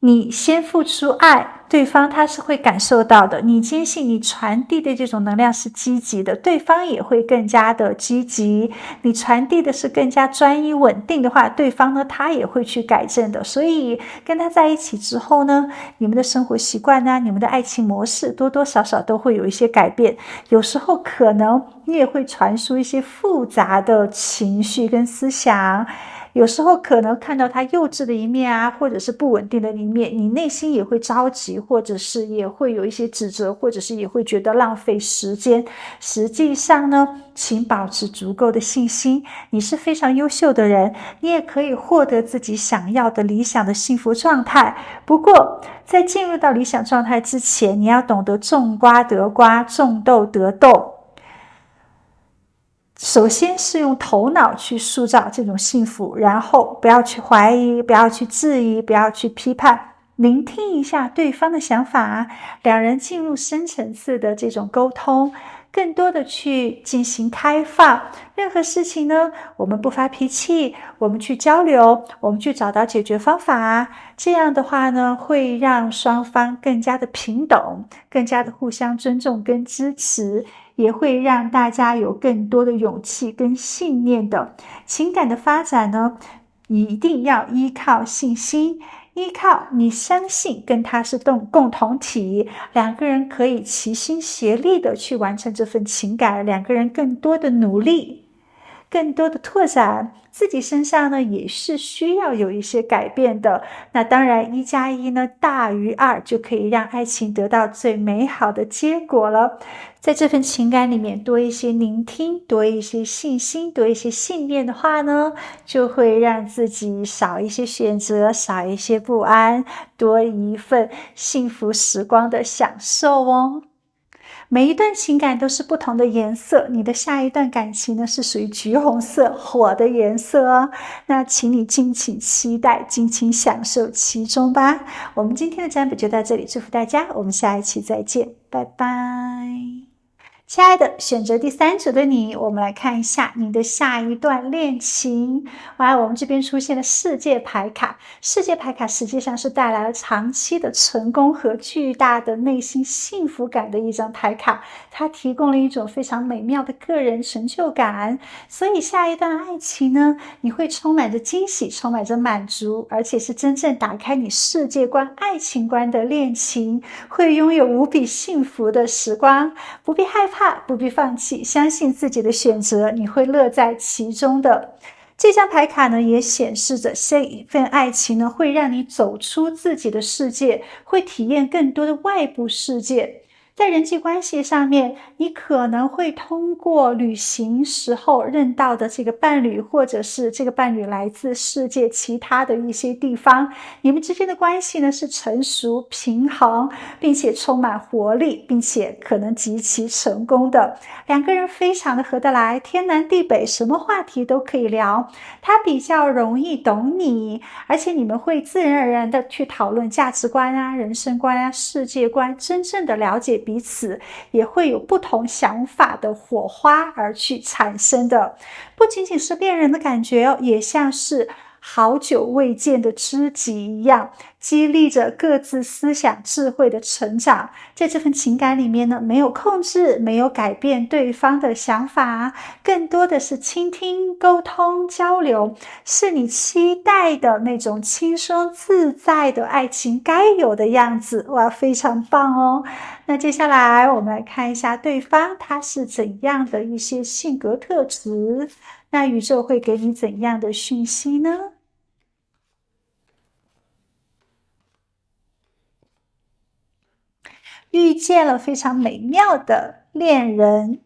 你先付出爱，对方他是会感受到的。你坚信你传递的这种能量是积极的，对方也会更加的积极。你传递的是更加专一稳定的话，对方呢他也会去改正的。所以跟他在一起之后呢，你们的生活习惯呢，你们的爱情模式多多少少都会有一些改变。有时候可能你也会传输一些复杂的情绪跟思想，有时候可能看到他幼稚的一面啊，或者是不稳定的一面，你内心也会着急，或者是也会有一些指责，或者是也会觉得浪费时间。实际上呢，请保持足够的信心，你是非常优秀的人，你也可以获得自己想要的理想的幸福状态。不过在进入到理想状态之前，你要懂得种瓜得瓜，种豆得豆。首先是用头脑去塑造这种幸福，然后不要去怀疑，不要去质疑，不要去批判，聆听一下对方的想法，两人进入深层次的这种沟通，更多的去进行开放。任何事情呢，我们不发脾气，我们去交流，我们去找到解决方法，这样的话呢，会让双方更加的平等，更加的互相尊重跟支持，也会让大家有更多的勇气跟信念的。情感的发展呢，你一定要依靠信心，依靠你相信跟他是共同体，两个人可以齐心协力的去完成这份情感，两个人更多的努力，更多的拓展，自己身上呢也是需要有一些改变的。那当然1+1呢大于2，就可以让爱情得到最美好的结果了。在这份情感里面多一些聆听，多一些信心，多一些信念的话呢，就会让自己少一些选择，少一些不安，多一份幸福时光的享受哦。每一段情感都是不同的颜色，你的下一段感情呢是属于橘红色火的颜色哦。那请你敬请期待，尽情享受其中吧。我们今天的占卜就到这里，祝福大家，我们下一期再见，拜拜。亲爱的，选择第3组的你，我们来看一下你的下一段恋情。哇，我们这边出现了世界牌卡，世界牌卡实际上是带来了长期的成功和巨大的内心幸福感的一张牌卡，它提供了一种非常美妙的个人成就感。所以下一段爱情呢，你会充满着惊喜，充满着满足，而且是真正打开你世界观、爱情观的恋情，会拥有无比幸福的时光。不必害怕，不必放弃，相信自己的选择，你会乐在其中的。这张牌卡呢，也显示着这一份爱情呢，会让你走出自己的世界，会体验更多的外部世界。在人际关系上面，你可能会通过旅行时候认到的这个伴侣，或者是这个伴侣来自世界其他的一些地方，你们之间的关系呢是成熟、平衡，并且充满活力，并且可能极其成功的。两个人非常的合得来，天南地北，什么话题都可以聊。他比较容易懂你，而且你们会自然而然的去讨论价值观啊、人生观啊、世界观，真正的了解彼此，也会有不同想法的火花而去产生的。不仅仅是恋人的感觉哦，也像是好久未见的知己一样，激励着各自思想智慧的成长。在这份情感里面呢，没有控制，没有改变对方的想法，更多的是倾听、沟通、交流，是你期待的那种轻松自在的爱情该有的样子。哇，非常棒哦！那接下来我们来看一下对方他是怎样的一些性格特质，那宇宙会给你怎样的讯息呢？遇见了非常美妙的恋人。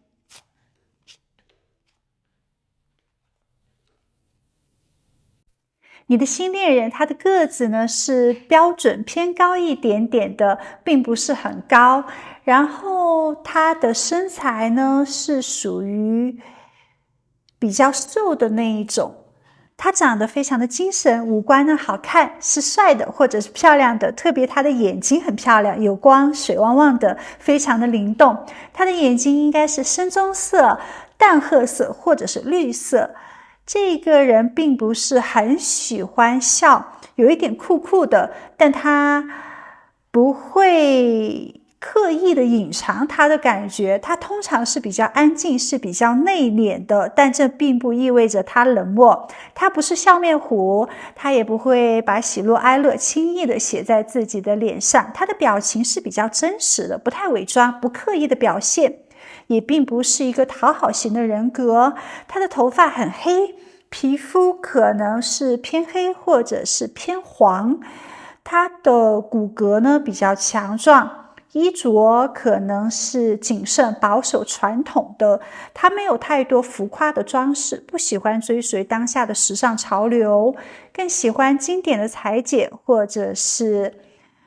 你的新恋人他的个子呢是标准偏高一点点的，并不是很高，然后他的身材呢是属于比较瘦的那一种，他长得非常的精神，五官呢好看，是帅的或者是漂亮的，特别他的眼睛很漂亮，有光，水汪汪的，非常的灵动。他的眼睛应该是深棕色、淡褐色或者是绿色。这个人并不是很喜欢笑，有一点酷酷的，但他不会刻意的隐藏他的感觉，他通常是比较安静，是比较内敛的，但这并不意味着他冷漠。他不是笑面虎，他也不会把喜怒哀乐轻易的写在自己的脸上，他的表情是比较真实的，不太伪装，不刻意的表现，也并不是一个讨好型的人格。他的头发很黑，皮肤可能是偏黑或者是偏黄，他的骨骼呢比较强壮，衣着可能是谨慎保守传统的，他没有太多浮夸的装饰，不喜欢追随当下的时尚潮流，更喜欢经典的裁剪或者是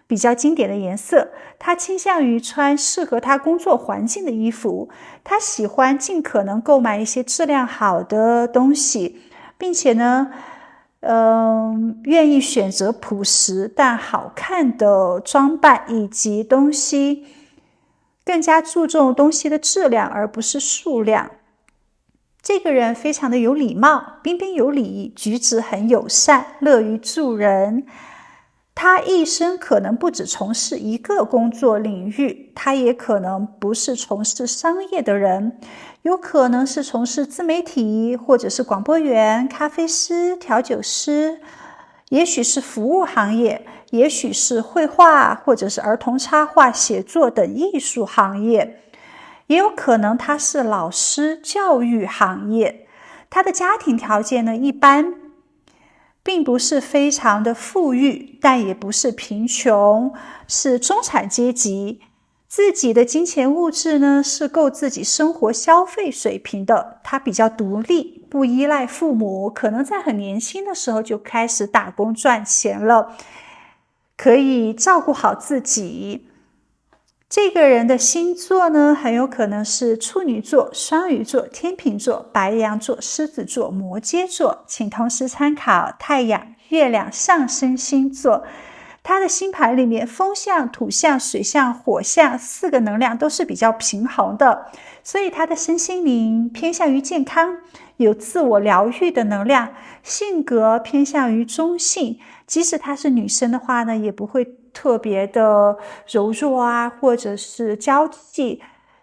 比较经典的颜色。他倾向于穿适合他工作环境的衣服，他喜欢尽可能购买一些质量好的东西，并且呢愿意选择朴实但好看的装扮以及东西，更加注重东西的质量而不是数量。这个人非常的有礼貌，彬彬有礼，举止很友善，乐于助人。他一生可能不只从事一个工作领域，他也可能不是从事商业的人，有可能是从事自媒体，或者是广播员、咖啡师、调酒师，也许是服务行业，也许是绘画，或者是儿童插画、写作等艺术行业，也有可能他是老师，教育行业。他的家庭条件呢，一般并不是非常的富裕，但也不是贫穷，是中产阶级。自己的金钱物质呢，是够自己生活消费水平的。他比较独立，不依赖父母，可能在很年轻的时候就开始打工赚钱了，可以照顾好自己。这个人的星座呢，很有可能是处女座、双鱼座、天秤座、白羊座、狮子座、摩羯座，请同时参考太阳、月亮、上升星座。他的星盘里面风象、土象、水象、火象4个能量都是比较平衡的，所以他的身心灵偏向于健康，有自我疗愈的能量，性格偏向于中性，即使她是女生的话呢，也不会特别的柔弱啊，或者是娇气，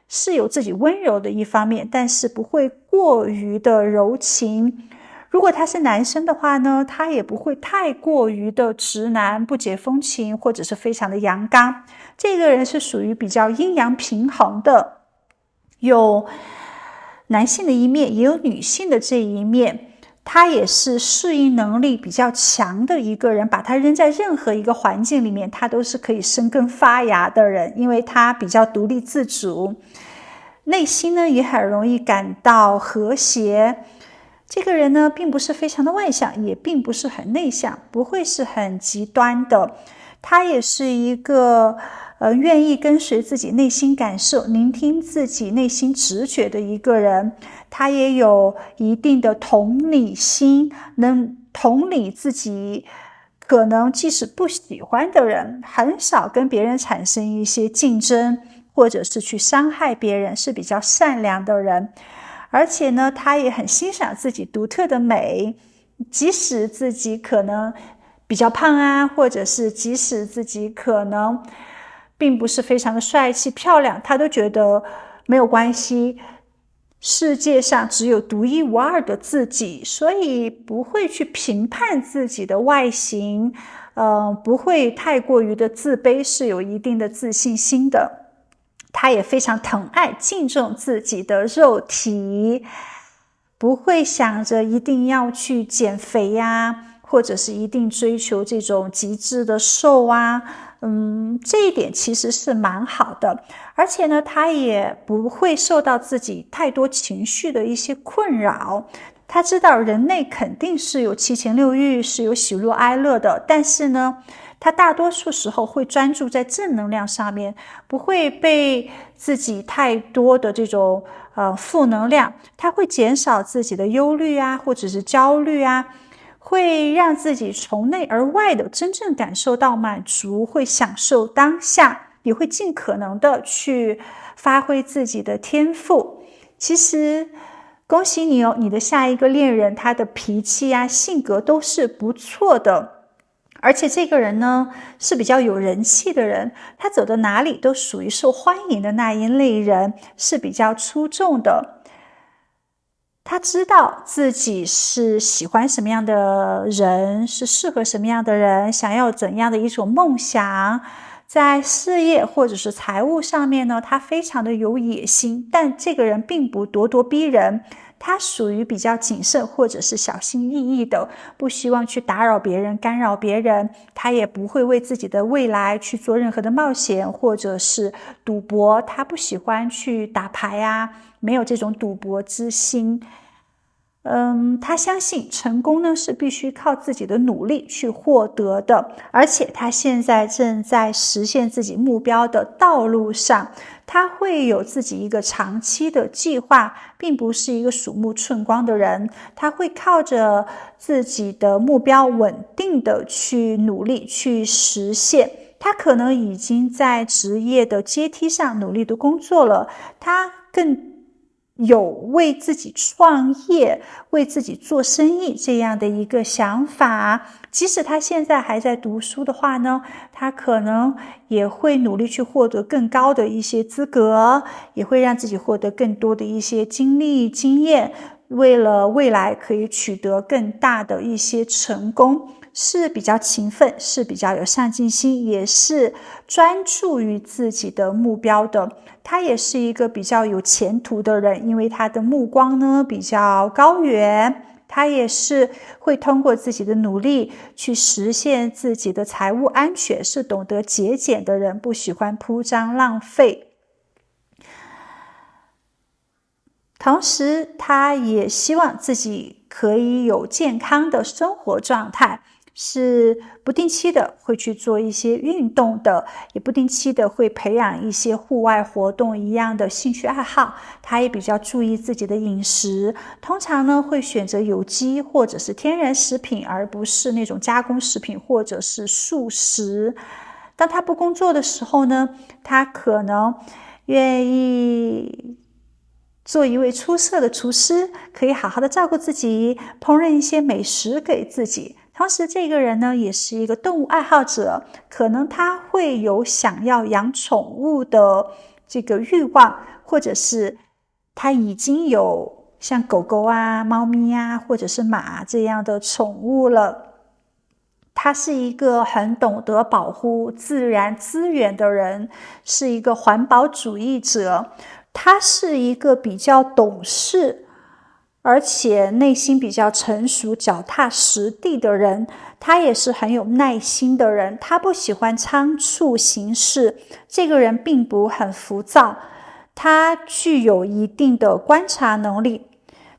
是有自己温柔的一方面，但是不会过于的柔情。如果他是男生的话呢，他也不会太过于的直男，不解风情，或者是非常的阳刚。这个人是属于比较阴阳平衡的，有男性的一面，也有女性的这一面。他也是适应能力比较强的一个人，把他扔在任何一个环境里面，他都是可以生根发芽的人，因为他比较独立自主，内心呢也很容易感到和谐。这个人呢并不是非常的外向，也并不是很内向，不会是很极端的。他也是一个愿意跟随自己内心感受，聆听自己内心直觉的一个人。他也有一定的同理心，能同理自己可能即使不喜欢的人，很少跟别人产生一些竞争，或者是去伤害别人，是比较善良的人。而且呢，他也很欣赏自己独特的美，即使自己可能比较胖啊，或者是即使自己可能并不是非常的帅气漂亮，他都觉得没有关系，世界上只有独一无二的自己，所以不会去评判自己的外形，不会太过于的自卑，是有一定的自信心的。他也非常疼爱敬重自己的肉体，不会想着一定要去减肥呀，或者是一定追求这种极致的瘦啊。这一点其实是蛮好的，而且呢，他也不会受到自己太多情绪的一些困扰。他知道人类肯定是有七情六欲，是有喜怒哀乐的，但是呢，他大多数时候会专注在正能量上面，不会被自己太多的这种负能量，他会减少自己的忧虑啊，或者是焦虑啊，会让自己从内而外的真正感受到满足，会享受当下，也会尽可能的去发挥自己的天赋。其实恭喜你哦，你的下一个恋人他的脾气啊性格都是不错的，而且这个人呢是比较有人气的人，他走到哪里都属于受欢迎的那一类人，是比较出众的。他知道自己是喜欢什么样的人，是适合什么样的人，想要怎样的一种梦想，在事业或者是财务上面呢，他非常的有野心，但这个人并不咄咄逼人，他属于比较谨慎或者是小心翼翼的，不希望去打扰别人，干扰别人，他也不会为自己的未来去做任何的冒险或者是赌博，他不喜欢去打牌啊，没有这种赌博之心。他相信成功呢是必须靠自己的努力去获得的，而且他现在正在实现自己目标的道路上，他会有自己一个长期的计划，并不是一个鼠目寸光的人，他会靠着自己的目标稳定的去努力去实现。他可能已经在职业的阶梯上努力的工作了，他更有为自己创业，为自己做生意这样的一个想法。即使他现在还在读书的话呢，他可能也会努力去获得更高的一些资格，也会让自己获得更多的一些经历经验，为了未来可以取得更大的一些成功，是比较勤奋，是比较有上进心，也是专注于自己的目标的。他也是一个比较有前途的人，因为他的目光呢比较高远，他也是会通过自己的努力去实现自己的财务安全，是懂得节俭的人，不喜欢铺张浪费。同时他也希望自己可以有健康的生活状态，是不定期的会去做一些运动的，也不定期的会培养一些户外活动一样的兴趣爱好。他也比较注意自己的饮食，通常呢会选择有机或者是天然食品，而不是那种加工食品或者是素食。当他不工作的时候呢，他可能愿意做一位出色的厨师，可以好好的照顾自己，烹饪一些美食给自己。同时这个人呢也是一个动物爱好者，可能他会有想要养宠物的这个欲望，或者是他已经有像狗狗啊、猫咪啊或者是马这样的宠物了。他是一个很懂得保护自然资源的人，是一个环保主义者，他是一个比较懂事而且内心比较成熟、脚踏实地的人，他也是很有耐心的人，他不喜欢仓促行事，这个人并不很浮躁，他具有一定的观察能力，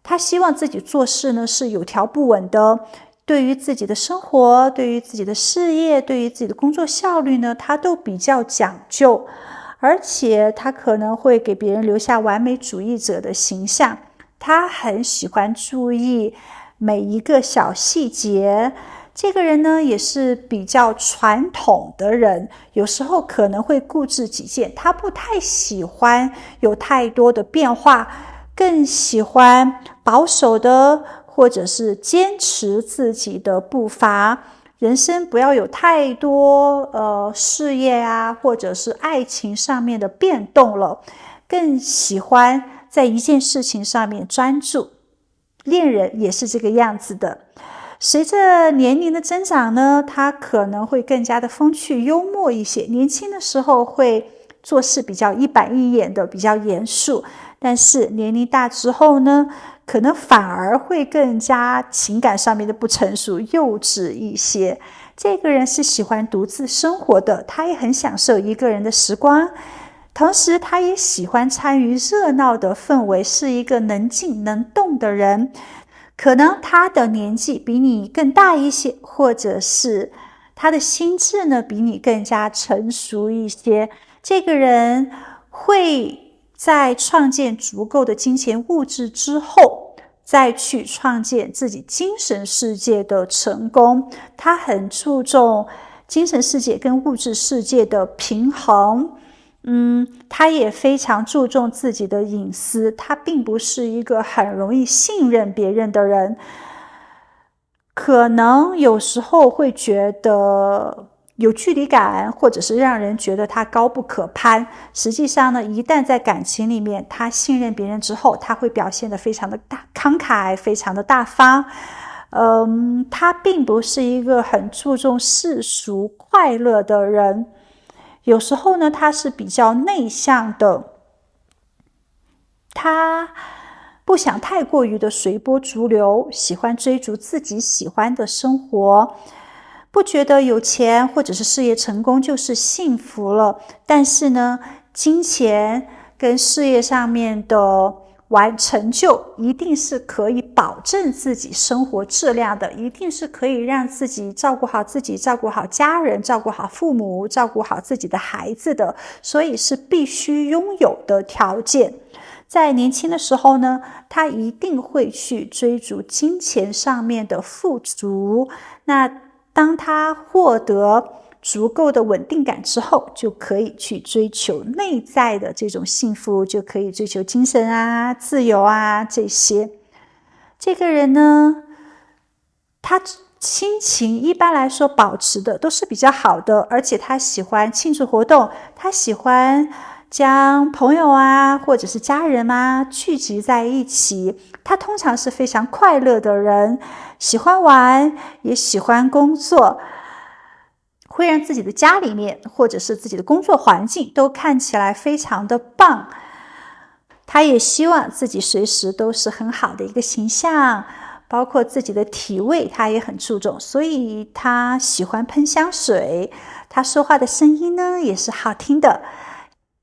他希望自己做事呢是有条不紊的，对于自己的生活，对于自己的事业，对于自己的工作效率呢，他都比较讲究，而且他可能会给别人留下完美主义者的形象。他很喜欢注意每一个小细节，这个人呢也是比较传统的人，有时候可能会固执己见，他不太喜欢有太多的变化，更喜欢保守的或者是坚持自己的步伐，人生不要有太多事业啊，或者是爱情上面的变动了，更喜欢在一件事情上面专注。恋人也是这个样子的。随着年龄的增长呢，他可能会更加的风趣幽默一些，年轻的时候会做事比较一板一眼的，比较严肃，但是年龄大之后呢，可能反而会更加情感上面的不成熟幼稚一些。这个人是喜欢独自生活的，他也很享受一个人的时光，同时他也喜欢参与热闹的氛围，是一个能静能动的人。可能他的年纪比你更大一些，或者是他的心智呢比你更加成熟一些。这个人会在创建足够的金钱物质之后，再去创建自己精神世界的成功。他很注重精神世界跟物质世界的平衡。他也非常注重自己的隐私，他并不是一个很容易信任别人的人，可能有时候会觉得有距离感，或者是让人觉得他高不可攀。实际上呢，一旦在感情里面他信任别人之后，他会表现得非常的慷慨，非常的大方。他并不是一个很注重世俗快乐的人，有时候呢，他是比较内向的，他不想太过于的随波逐流，喜欢追逐自己喜欢的生活，不觉得有钱或者是事业成功就是幸福了。但是呢，金钱跟事业上面的成就一定是可以保证自己生活质量的，一定是可以让自己照顾好自己，照顾好家人，照顾好父母，照顾好自己的孩子的，所以是必须拥有的条件。在年轻的时候呢，他一定会去追逐金钱上面的富足，那当他获得足够的稳定感之后，就可以去追求内在的这种幸福，就可以追求精神啊、自由啊这些。这个人呢，他心情一般来说保持的都是比较好的，而且他喜欢庆祝活动，他喜欢将朋友啊或者是家人啊聚集在一起。他通常是非常快乐的人，喜欢玩，也喜欢工作，会让自己的家里面或者是自己的工作环境都看起来非常的棒。他也希望自己随时都是很好的一个形象，包括自己的体味他也很注重，所以他喜欢喷香水，他说话的声音呢也是好听的。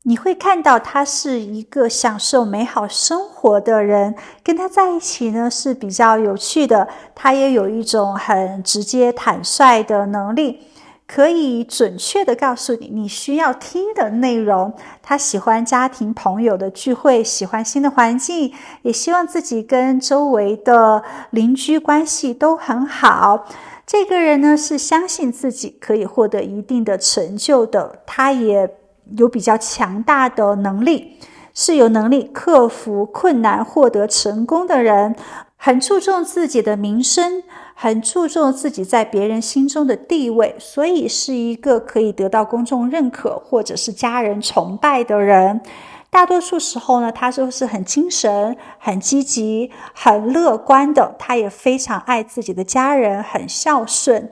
你会看到他是一个享受美好生活的人，跟他在一起呢是比较有趣的，他也有一种很直接坦率的能力，可以准确地告诉你需要听的内容。他喜欢家庭朋友的聚会，喜欢新的环境，也希望自己跟周围的邻居关系都很好。这个人呢是相信自己可以获得一定的成就的，他也有比较强大的能力，是有能力克服困难获得成功的人，很注重自己的名声，很注重自己在别人心中的地位，所以是一个可以得到公众认可或者是家人崇拜的人。大多数时候呢，他都是很精神、很积极、很乐观的，他也非常爱自己的家人，很孝顺。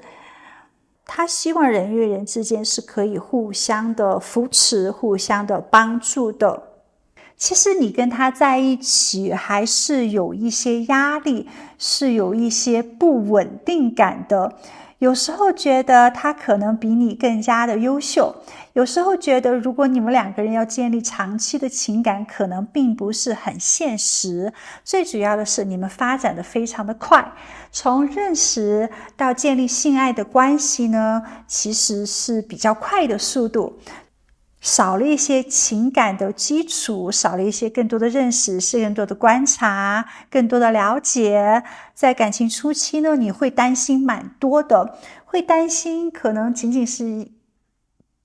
他希望人与人之间是可以互相的扶持，互相的帮助的。其实你跟他在一起还是有一些压力，是有一些不稳定感的。有时候觉得他可能比你更加的优秀，有时候觉得如果你们两个人要建立长期的情感，可能并不是很现实。最主要的是你们发展的非常的快，从认识到建立性爱的关系呢，其实是比较快的速度，少了一些情感的基础，少了一些更多的认识，是更多的观察，更多的了解。在感情初期呢，你会担心蛮多的，会担心可能仅仅是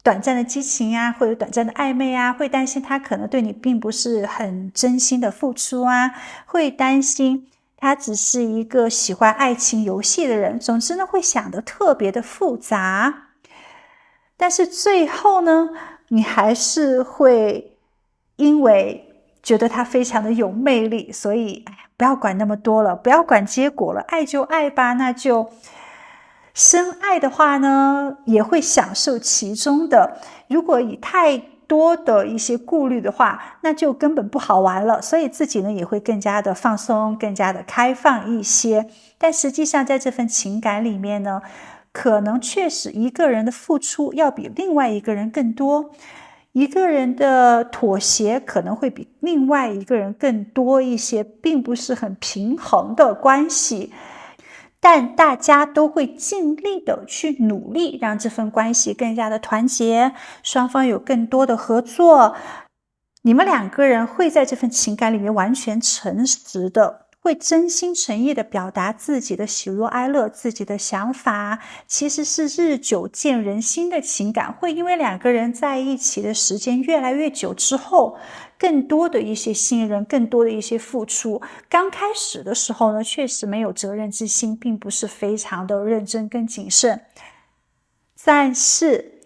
短暂的激情啊，或者短暂的暧昧啊，会担心他可能对你并不是很真心的付出啊，会担心他只是一个喜欢爱情游戏的人，总之呢，会想得特别的复杂。但是最后呢，你还是会因为觉得他非常的有魅力，所以不要管那么多了，不要管结果了，爱就爱吧，那就深爱的话呢，也会享受其中的。如果以太多的一些顾虑的话，那就根本不好玩了，所以自己呢也会更加的放松，更加的开放一些。但实际上在这份情感里面呢，可能确实一个人的付出要比另外一个人更多，一个人的妥协可能会比另外一个人更多一些，并不是很平衡的关系，但大家都会尽力的去努力，让这份关系更加的团结，双方有更多的合作，你们两个人会在这份情感里面完全诚实的，会真心诚意的表达自己的喜怒哀乐，自己的想法，其实是日久见人心的情感，会因为两个人在一起的时间越来越久之后，更多的一些信任，更多的一些付出。刚开始的时候呢，确实没有责任之心，并不是非常的认真跟谨慎，但是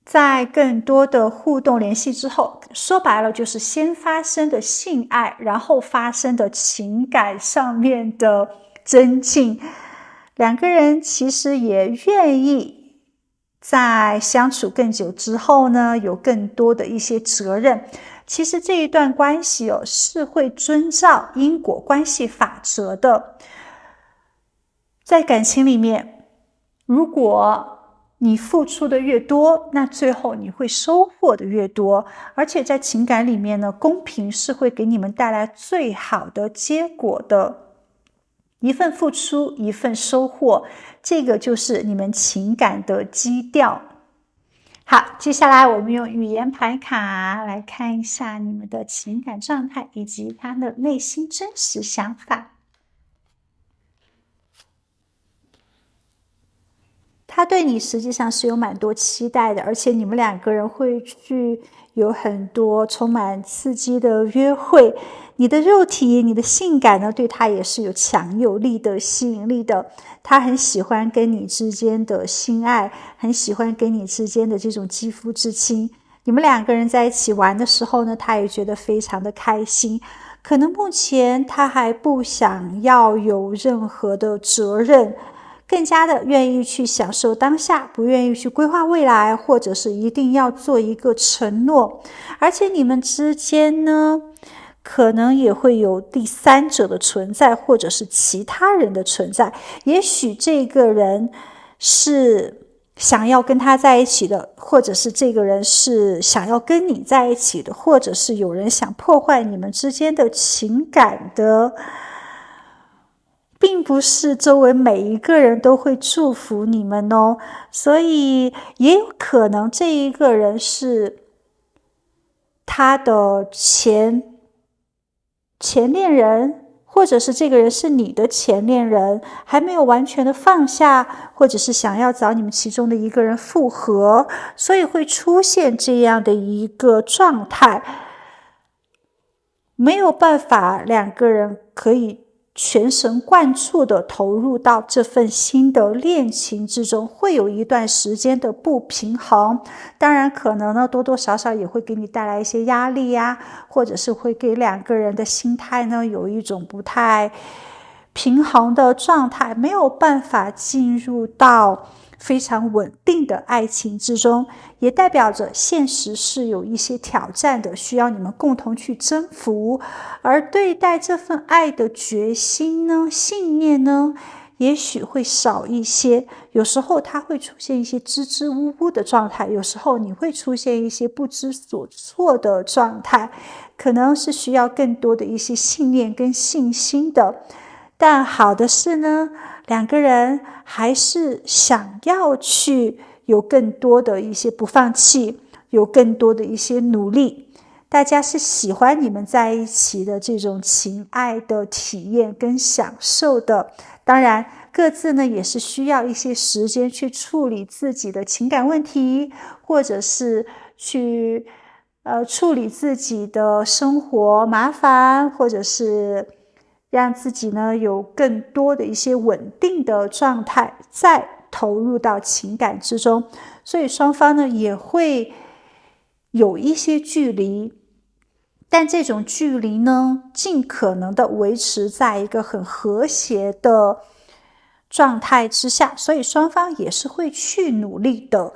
在更多的互动联系之后，说白了就是先发生的性爱，然后发生的情感上面的增进，两个人其实也愿意在相处更久之后呢，有更多的一些责任。其实这一段关系是会遵照因果关系法则的。在感情里面，如果你付出的越多，那最后你会收获的越多。而且在情感里面呢，公平是会给你们带来最好的结果的。一份付出，一份收获，这个就是你们情感的基调。好，接下来我们用语言牌卡来看一下你们的情感状态以及他的内心真实想法。他对你实际上是有蛮多期待的，而且你们两个人会去有很多充满刺激的约会。你的肉体，你的性感呢，对他也是有强有力的吸引力的。他很喜欢跟你之间的性爱，很喜欢跟你之间的这种肌肤之亲。你们两个人在一起玩的时候呢，他也觉得非常的开心。可能目前他还不想要有任何的责任，更加的愿意去享受当下，不愿意去规划未来，或者是一定要做一个承诺。而且你们之间呢，可能也会有第三者的存在，或者是其他人的存在。也许这个人是想要跟他在一起的，或者是这个人是想要跟你在一起的，或者是有人想破坏你们之间的情感的，并不是周围每一个人都会祝福你们哦。所以也有可能这一个人是他的前恋人，或者是这个人是你的前恋人，还没有完全的放下，或者是想要找你们其中的一个人复合，所以会出现这样的一个状态。没有办法两个人可以全神贯注的投入到这份新的恋情之中，会有一段时间的不平衡。当然可能呢，多多少少也会给你带来一些压力呀，或者是会给两个人的心态呢有一种不太平衡的状态，没有办法进入到非常稳定的爱情之中，也代表着现实是有一些挑战的，需要你们共同去征服。而对待这份爱的决心呢，信念呢，也许会少一些。有时候它会出现一些支支吾吾的状态，有时候你会出现一些不知所措的状态，可能是需要更多的一些信念跟信心的。但好的是呢，两个人还是想要去有更多的一些不放弃，有更多的一些努力。大家是喜欢你们在一起的这种情爱的体验跟享受的。当然各自呢也是需要一些时间去处理自己的情感问题，或者是去处理自己的生活麻烦，或者是让自己呢有更多的一些稳定的状态，再投入到情感之中。所以双方呢也会有一些距离，但这种距离呢尽可能的维持在一个很和谐的状态之下，所以双方也是会去努力的。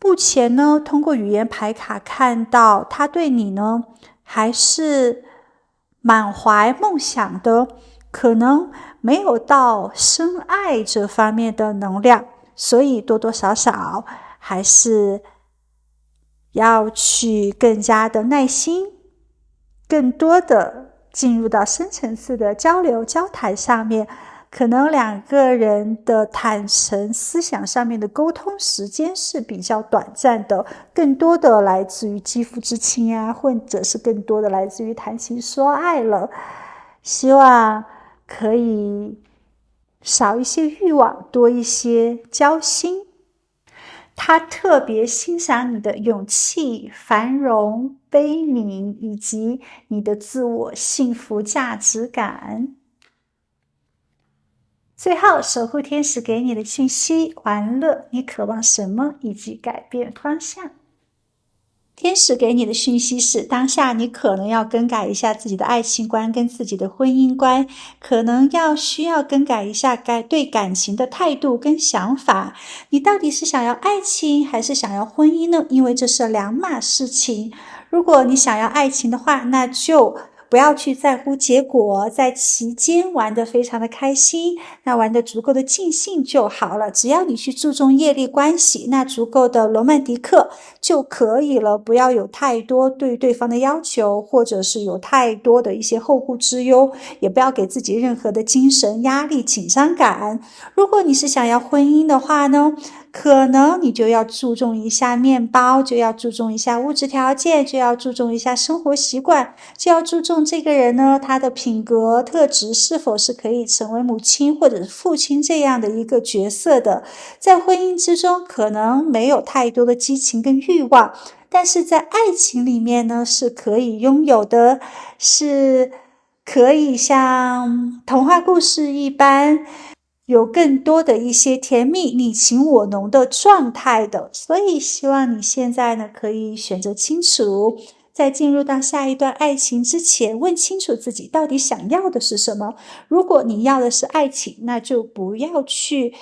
目前呢，通过语言牌卡看到他对你呢还是满怀梦想的，可能没有到深爱这方面的能量，所以多多少少还是要去更加的耐心，更多的进入到深层次的交流交谈上面。可能两个人的坦诚思想上面的沟通时间是比较短暂的，更多的来自于肌肤之亲啊，或者是更多的来自于谈情说爱了。希望可以少一些欲望，多一些交心。他特别欣赏你的勇气、繁荣、悲悯，以及你的自我幸福价值感。最后，守护天使给你的讯息：玩乐，你渴望什么，以及改变方向。天使给你的讯息是，当下你可能要更改一下自己的爱情观跟自己的婚姻观，可能需要更改一下对感情的态度跟想法。你到底是想要爱情还是想要婚姻呢？因为这是两码事情。如果你想要爱情的话，那就不要去在乎结果，在期间玩得非常的开心，那玩得足够的尽兴就好了。只要你去注重业力关系，那足够的罗曼蒂克就可以了，不要有太多对对方的要求，或者是有太多的一些后顾之忧，也不要给自己任何的精神压力、紧张感。如果你是想要婚姻的话呢，可能你就要注重一下面包，就要注重一下物质条件，就要注重一下生活习惯，就要注重这个人呢，他的品格特质是否是可以成为母亲或者是父亲这样的一个角色的。在婚姻之中可能没有太多的激情跟欲望，但是在爱情里面呢是可以拥有的，是可以像童话故事一般有更多的一些甜蜜你情我浓的状态的。所以希望你现在呢可以选择清楚，在进入到下一段爱情之前，问清楚自己到底想要的是什么。如果你要的是爱情，那就不要去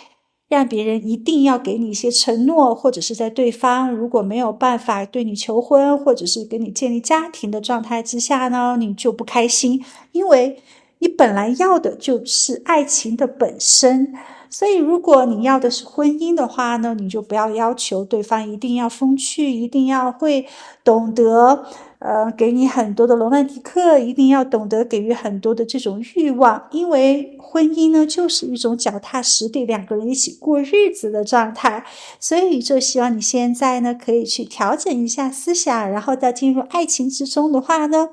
让别人一定要给你一些承诺，或者是在对方如果没有办法对你求婚，或者是跟你建立家庭的状态之下呢，你就不开心，因为你本来要的就是爱情的本身。所以如果你要的是婚姻的话呢，你就不要要求对方一定要风趣，一定要会懂得给你很多的罗曼蒂克，一定要懂得给予很多的这种欲望。因为婚姻呢就是一种脚踏实地两个人一起过日子的状态。所以就希望你现在呢可以去调整一下思想，然后在进入爱情之中的话呢，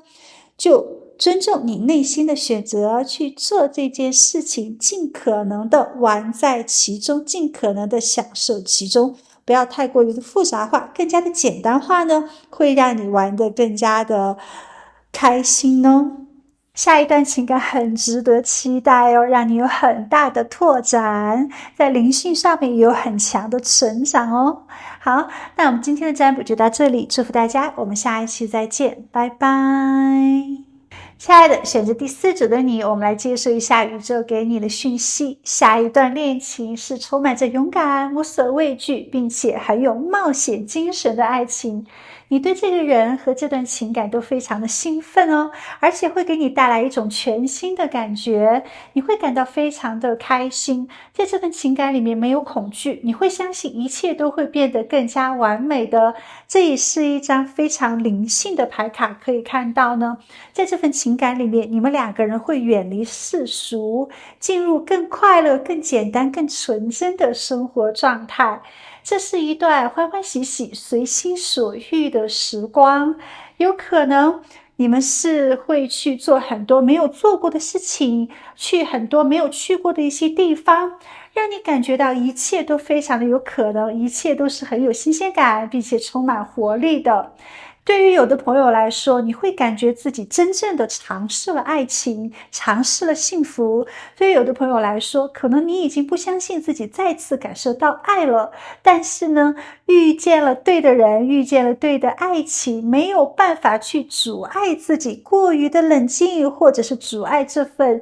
就尊重你内心的选择，去做这件事情，尽可能的玩在其中，尽可能的享受其中，不要太过于的复杂化，更加的简单化呢，会让你玩得更加的开心哦。下一段情感很值得期待哦，让你有很大的拓展，在灵性上面也有很强的成长哦。好，那我们今天的占卜就到这里，祝福大家，我们下一期再见，拜拜。亲爱的，选择第4组的你，我们来接受一下宇宙给你的讯息。下一段恋情是充满着勇敢、无所畏惧，并且很有冒险精神的爱情。你对这个人和这段情感都非常的兴奋哦，而且会给你带来一种全新的感觉，你会感到非常的开心。在这段情感里面没有恐惧，你会相信一切都会变得更加完美的。这也是一张非常灵性的牌卡，可以看到呢，在这份情感里面，你们两个人会远离世俗，进入更快乐、更简单、更纯真的生活状态。这是一段欢欢喜喜、随心所欲的时光，有可能你们是会去做很多没有做过的事情，去很多没有去过的一些地方，让你感觉到一切都非常的有可能，一切都是很有新鲜感，并且充满活力的。对于有的朋友来说，你会感觉自己真正的尝试了爱情，尝试了幸福。对于有的朋友来说，可能你已经不相信自己再次感受到爱了，但是呢，遇见了对的人，遇见了对的爱情，没有办法去阻碍自己过于的冷静，或者是阻碍这份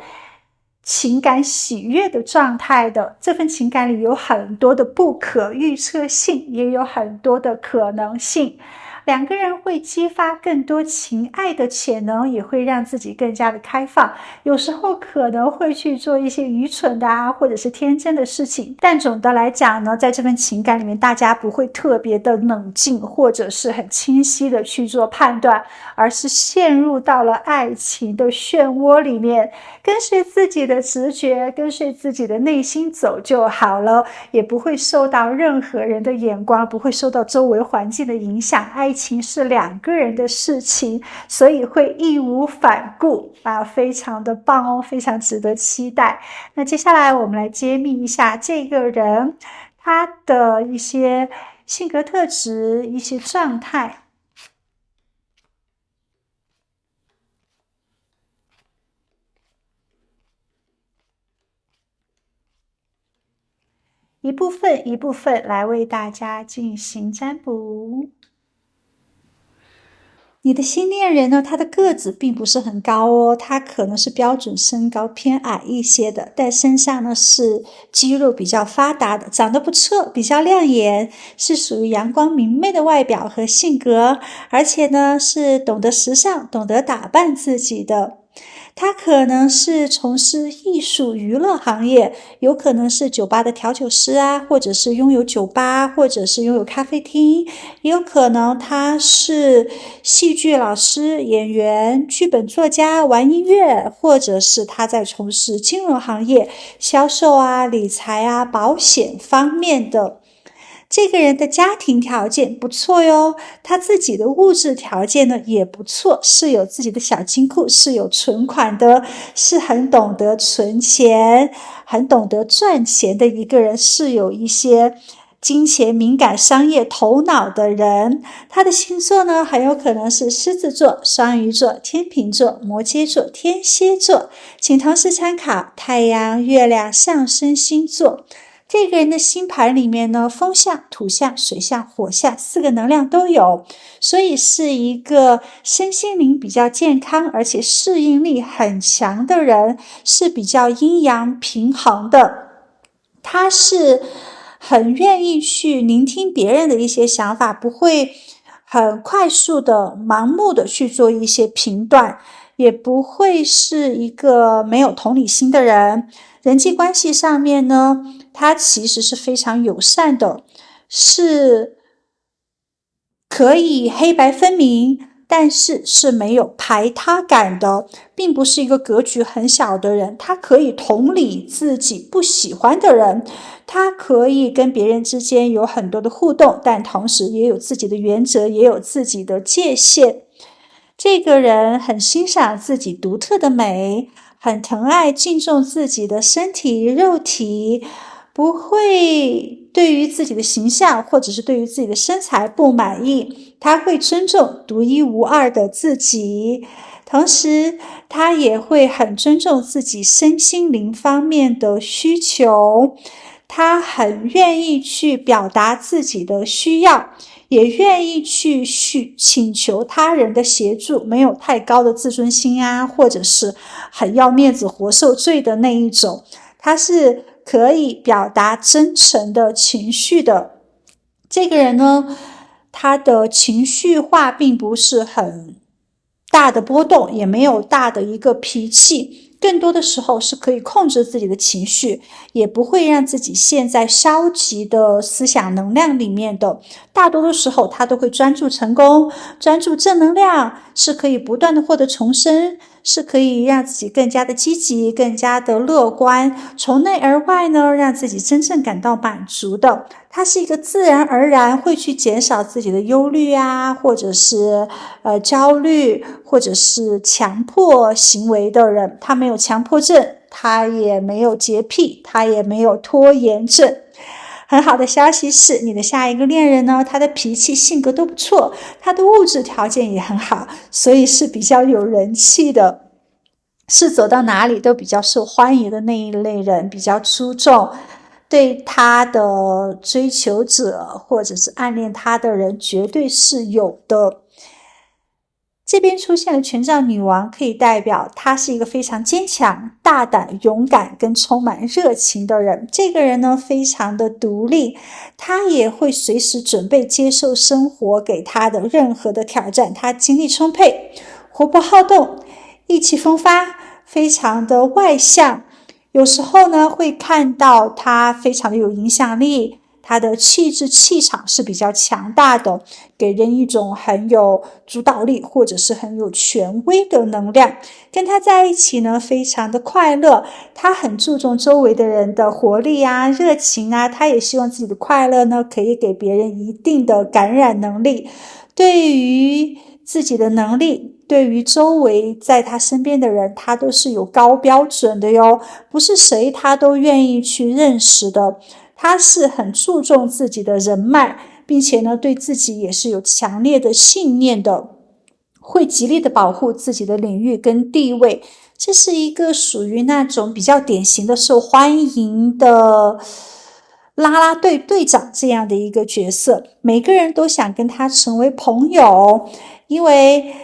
情感喜悦的状态的。这份情感里有很多的不可预测性，也有很多的可能性。两个人会激发更多情爱的潜能，也会让自己更加的开放。有时候可能会去做一些愚蠢的或者是天真的事情，但总的来讲呢，在这份情感里面，大家不会特别的冷静，或者是很清晰的去做判断，而是陷入到了爱情的漩涡里面，跟随自己的直觉，跟随自己的内心走就好了，也不会受到任何人的眼光，不会受到周围环境的影响。爱情是两个人的事情，所以会义无反顾非常的棒哦，非常值得期待。那接下来我们来揭秘一下这个人他的一些性格特质，一些状态。一部分一部分来为大家进行占卜。你的新恋人呢，他的个子并不是很高哦，他可能是标准身高偏矮一些的，但身上呢是肌肉比较发达的，长得不错，比较亮眼，是属于阳光明媚的外表和性格，而且呢是懂得时尚，懂得打扮自己的。他可能是从事艺术娱乐行业，有可能是酒吧的调酒师或者是拥有酒吧，或者是拥有咖啡厅，也有可能他是戏剧老师、演员、剧本作家、玩音乐，或者是他在从事金融行业、销售理财保险方面的。这个人的家庭条件不错哟，他自己的物质条件呢也不错，是有自己的小金库，是有存款的，是很懂得存钱，很懂得赚钱的一个人，是有一些金钱敏感商业头脑的人。他的星座呢很有可能是狮子座、双鱼座、天秤座、摩羯座、天蝎座，请同时参考太阳、月亮、上升星座。这个人的星盘里面呢，风象、土象、水象、火象4个能量都有，所以是一个身心灵比较健康，而且适应力很强的人，是比较阴阳平衡的。他是很愿意去聆听别人的一些想法，不会很快速的盲目的去做一些评断，也不会是一个没有同理心的人。人际关系上面呢，他其实是非常友善的，是可以黑白分明，但是是没有排他感的，并不是一个格局很小的人。他可以同理自己不喜欢的人，他可以跟别人之间有很多的互动，但同时也有自己的原则，也有自己的界限。这个人很欣赏自己独特的美，很疼爱敬重自己的身体肉体，不会对于自己的形象或者是对于自己的身材不满意，他会尊重独一无二的自己，同时他也会很尊重自己身心灵方面的需求，他很愿意去表达自己的需要，也愿意去请求他人的协助，没有太高的自尊心或者是很要面子活受罪的那一种，他是可以表达真诚的情绪的。这个人呢，他的情绪化并不是很大的波动，也没有大的一个脾气，更多的时候是可以控制自己的情绪，也不会让自己陷在消极的思想能量里面的。大多的时候他都会专注成功，专注正能量，是可以不断的获得重生，是可以让自己更加的积极，更加的乐观，从内而外呢，让自己真正感到满足的。他是一个自然而然会去减少自己的忧虑或者是焦虑，或者是强迫行为的人。他没有强迫症，他也没有洁癖，他也没有拖延症。很好的消息是，你的下一个恋人呢，他的脾气性格都不错，他的物质条件也很好，所以是比较有人气的，是走到哪里都比较受欢迎的那一类人，比较出众，对他的追求者或者是暗恋他的人绝对是有的。这边出现了权杖女王，可以代表她是一个非常坚强、大胆、勇敢跟充满热情的人。这个人呢，非常的独立，他也会随时准备接受生活给他的任何的挑战。他精力充沛，活泼好动，意气风发，非常的外向。有时候呢，会看到他非常的有影响力，他的气质气场是比较强大的，给人一种很有主导力或者是很有权威的能量。跟他在一起呢，非常的快乐，他很注重周围的人的活力啊、热情啊，他也希望自己的快乐呢，可以给别人一定的感染能力。对于自己的能力，对于周围在他身边的人，他都是有高标准的哟，不是谁他都愿意去认识的。他是很注重自己的人脉，并且呢，对自己也是有强烈的信念的，会极力的保护自己的领域跟地位。这是一个属于那种比较典型的受欢迎的啦啦队队长这样的一个角色，每个人都想跟他成为朋友，因为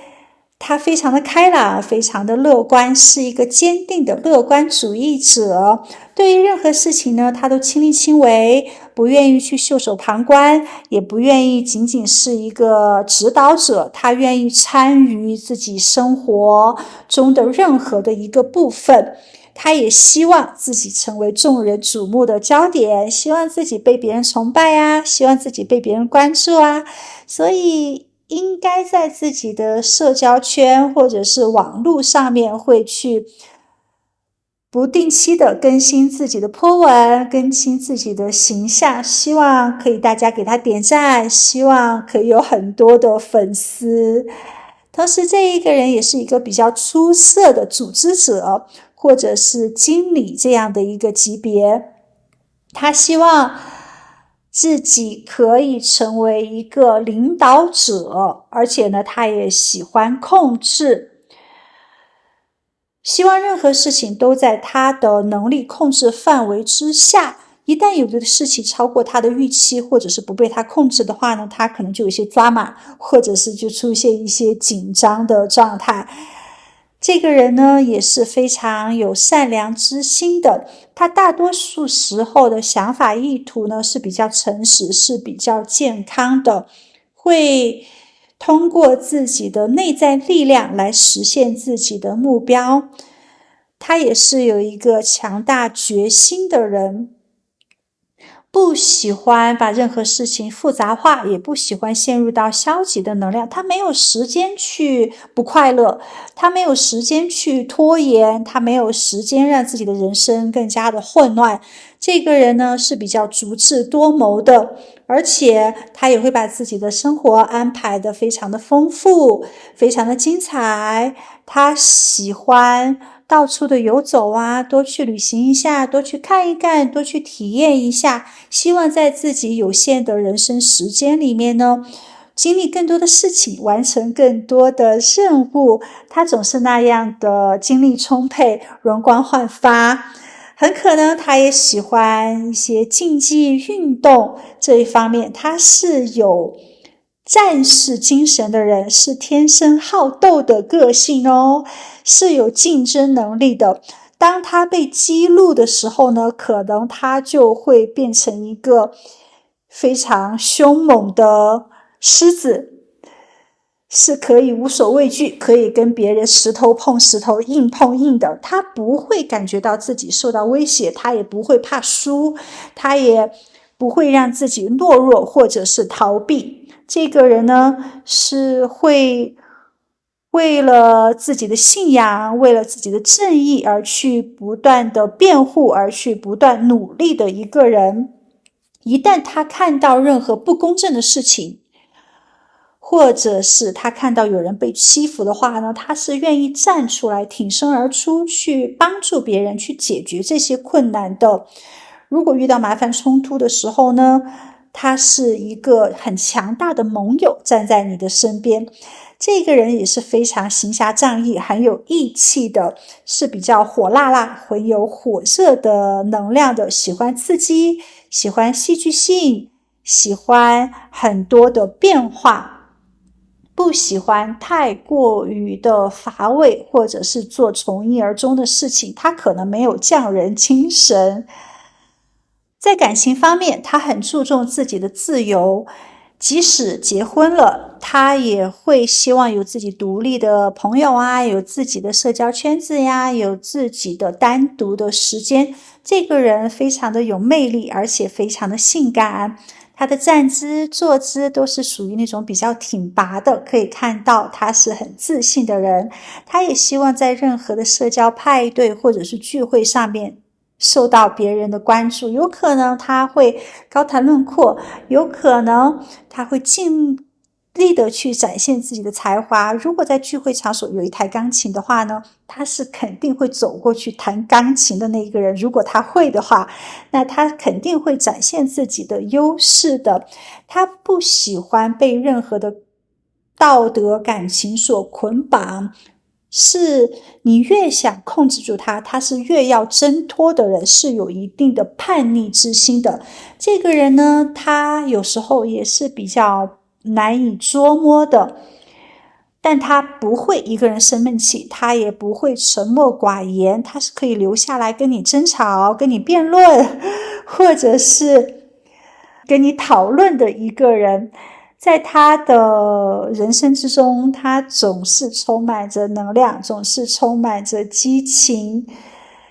他非常的开朗，非常的乐观，是一个坚定的乐观主义者。对于任何事情呢，他都亲力亲为，不愿意去袖手旁观，也不愿意仅仅是一个指导者，他愿意参与自己生活中的任何的一个部分。他也希望自己成为众人瞩目的焦点，希望自己被别人崇拜啊，希望自己被别人关注啊，所以应该在自己的社交圈或者是网络上面会去不定期的更新自己的 po 文，更新自己的形象，希望可以大家给他点赞，希望可以有很多的粉丝。同时这一个人也是一个比较出色的组织者或者是经理这样的一个级别，他希望自己可以成为一个领导者，而且呢，他也喜欢控制，希望任何事情都在他的能力控制范围之下。一旦有的事情超过他的预期，或者是不被他控制的话呢，他可能就有一些抓马，或者是就出现一些紧张的状态。这个人呢，也是非常有善良之心的，他大多数时候的想法意图呢是比较诚实，是比较健康的，会通过自己的内在力量来实现自己的目标。他也是有一个强大决心的人，不喜欢把任何事情复杂化，也不喜欢陷入到消极的能量。他没有时间去不快乐，他没有时间去拖延，他没有时间让自己的人生更加的混乱。这个人呢是比较足智多谋的，而且他也会把自己的生活安排得非常的丰富，非常的精彩。他喜欢到处的游走啊，多去旅行一下，多去看一看，多去体验一下，希望在自己有限的人生时间里面呢，经历更多的事情，完成更多的任务。他总是那样的精力充沛，容光焕发。很可能他也喜欢一些竞技运动，这一方面他是有战士精神的人，是天生好斗的个性哦，是有竞争能力的。当他被激怒的时候呢，可能他就会变成一个非常凶猛的狮子，是可以无所畏惧，可以跟别人石头碰石头，硬碰硬的。他不会感觉到自己受到威胁，他也不会怕输，他也不会让自己懦弱或者是逃避。这个人呢，是会为了自己的信仰，为了自己的正义而去不断的辩护，而去不断努力的一个人。一旦他看到任何不公正的事情，或者是他看到有人被欺负的话呢，他是愿意站出来挺身而出，去帮助别人，去解决这些困难的。如果遇到麻烦冲突的时候呢，他是一个很强大的盟友，站在你的身边。这个人也是非常行侠仗义，很有义气的，是比较火辣辣，很有火热的能量的，喜欢刺激，喜欢戏剧性，喜欢很多的变化，不喜欢太过于的乏味，或者是做从一而终的事情，他可能没有匠人精神。在感情方面，他很注重自己的自由，即使结婚了，他也会希望有自己独立的朋友啊，有自己的社交圈子呀，有自己的单独的时间。这个人非常的有魅力，而且非常的性感。他的站姿、坐姿都是属于那种比较挺拔的，可以看到他是很自信的人。他也希望在任何的社交派对或者是聚会上面受到别人的关注，有可能他会高谈论阔，有可能他会尽力的去展现自己的才华。如果在聚会场所有一台钢琴的话呢，他是肯定会走过去弹钢琴的那一个人。如果他会的话，那他肯定会展现自己的优势的。他不喜欢被任何的道德感情所捆绑，是你越想控制住他，他是越要挣脱的人，是有一定的叛逆之心的。这个人呢，他有时候也是比较难以捉摸的，但他不会一个人生闷气，他也不会沉默寡言，他是可以留下来跟你争吵，跟你辩论，或者是跟你讨论的一个人。在他的人生之中，他总是充满着能量，总是充满着激情。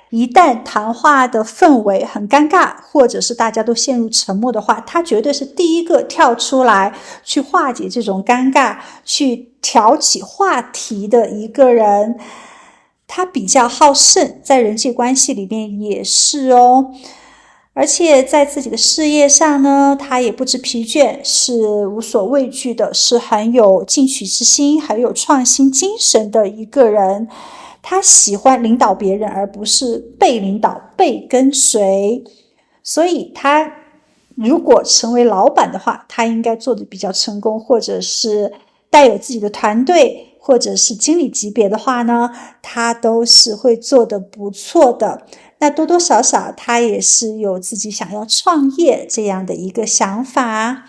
一旦谈话的氛围很尴尬，或者是大家都陷入沉默的话，他绝对是第一个跳出来去化解这种尴尬，去挑起话题的一个人。他比较好胜，在人际关系里面也是哦。而且在自己的事业上呢，他也不知疲倦，是无所畏惧的，是很有进取之心，很有创新精神的一个人。他喜欢领导别人，而不是被领导、被跟随。所以他如果成为老板的话，他应该做得比较成功，或者是带有自己的团队，或者是经理级别的话呢，他都是会做得不错的。那多多少少他也是有自己想要创业这样的一个想法，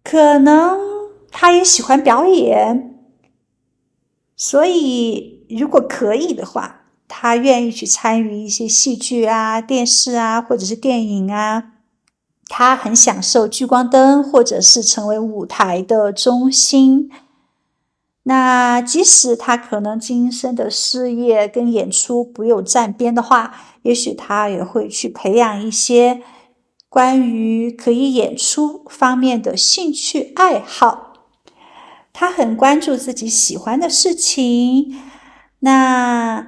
可能他也喜欢表演，所以如果可以的话，他愿意去参与一些戏剧啊、电视啊，或者是电影啊。他很享受聚光灯，或者是成为舞台的中心。那即使他可能今生的事业跟演出不有沾边的话，也许他也会去培养一些关于可以演出方面的兴趣爱好。他很关注自己喜欢的事情，那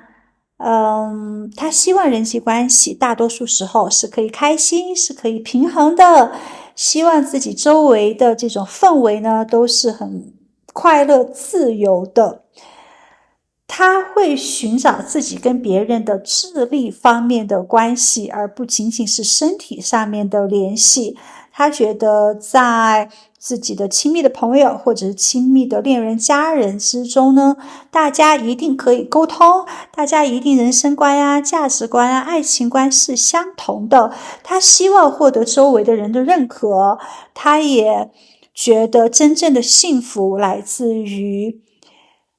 他希望人际关系大多数时候是可以开心，是可以平衡的，希望自己周围的这种氛围呢都是很快乐自由的。他会寻找自己跟别人的智力方面的关系，而不仅仅是身体上面的联系。他觉得在自己的亲密的朋友或者是亲密的恋人、家人之中呢，大家一定可以沟通，大家一定人生观啊、价值观啊、爱情观是相同的。他希望获得周围的人的认可，他也觉得真正的幸福来自于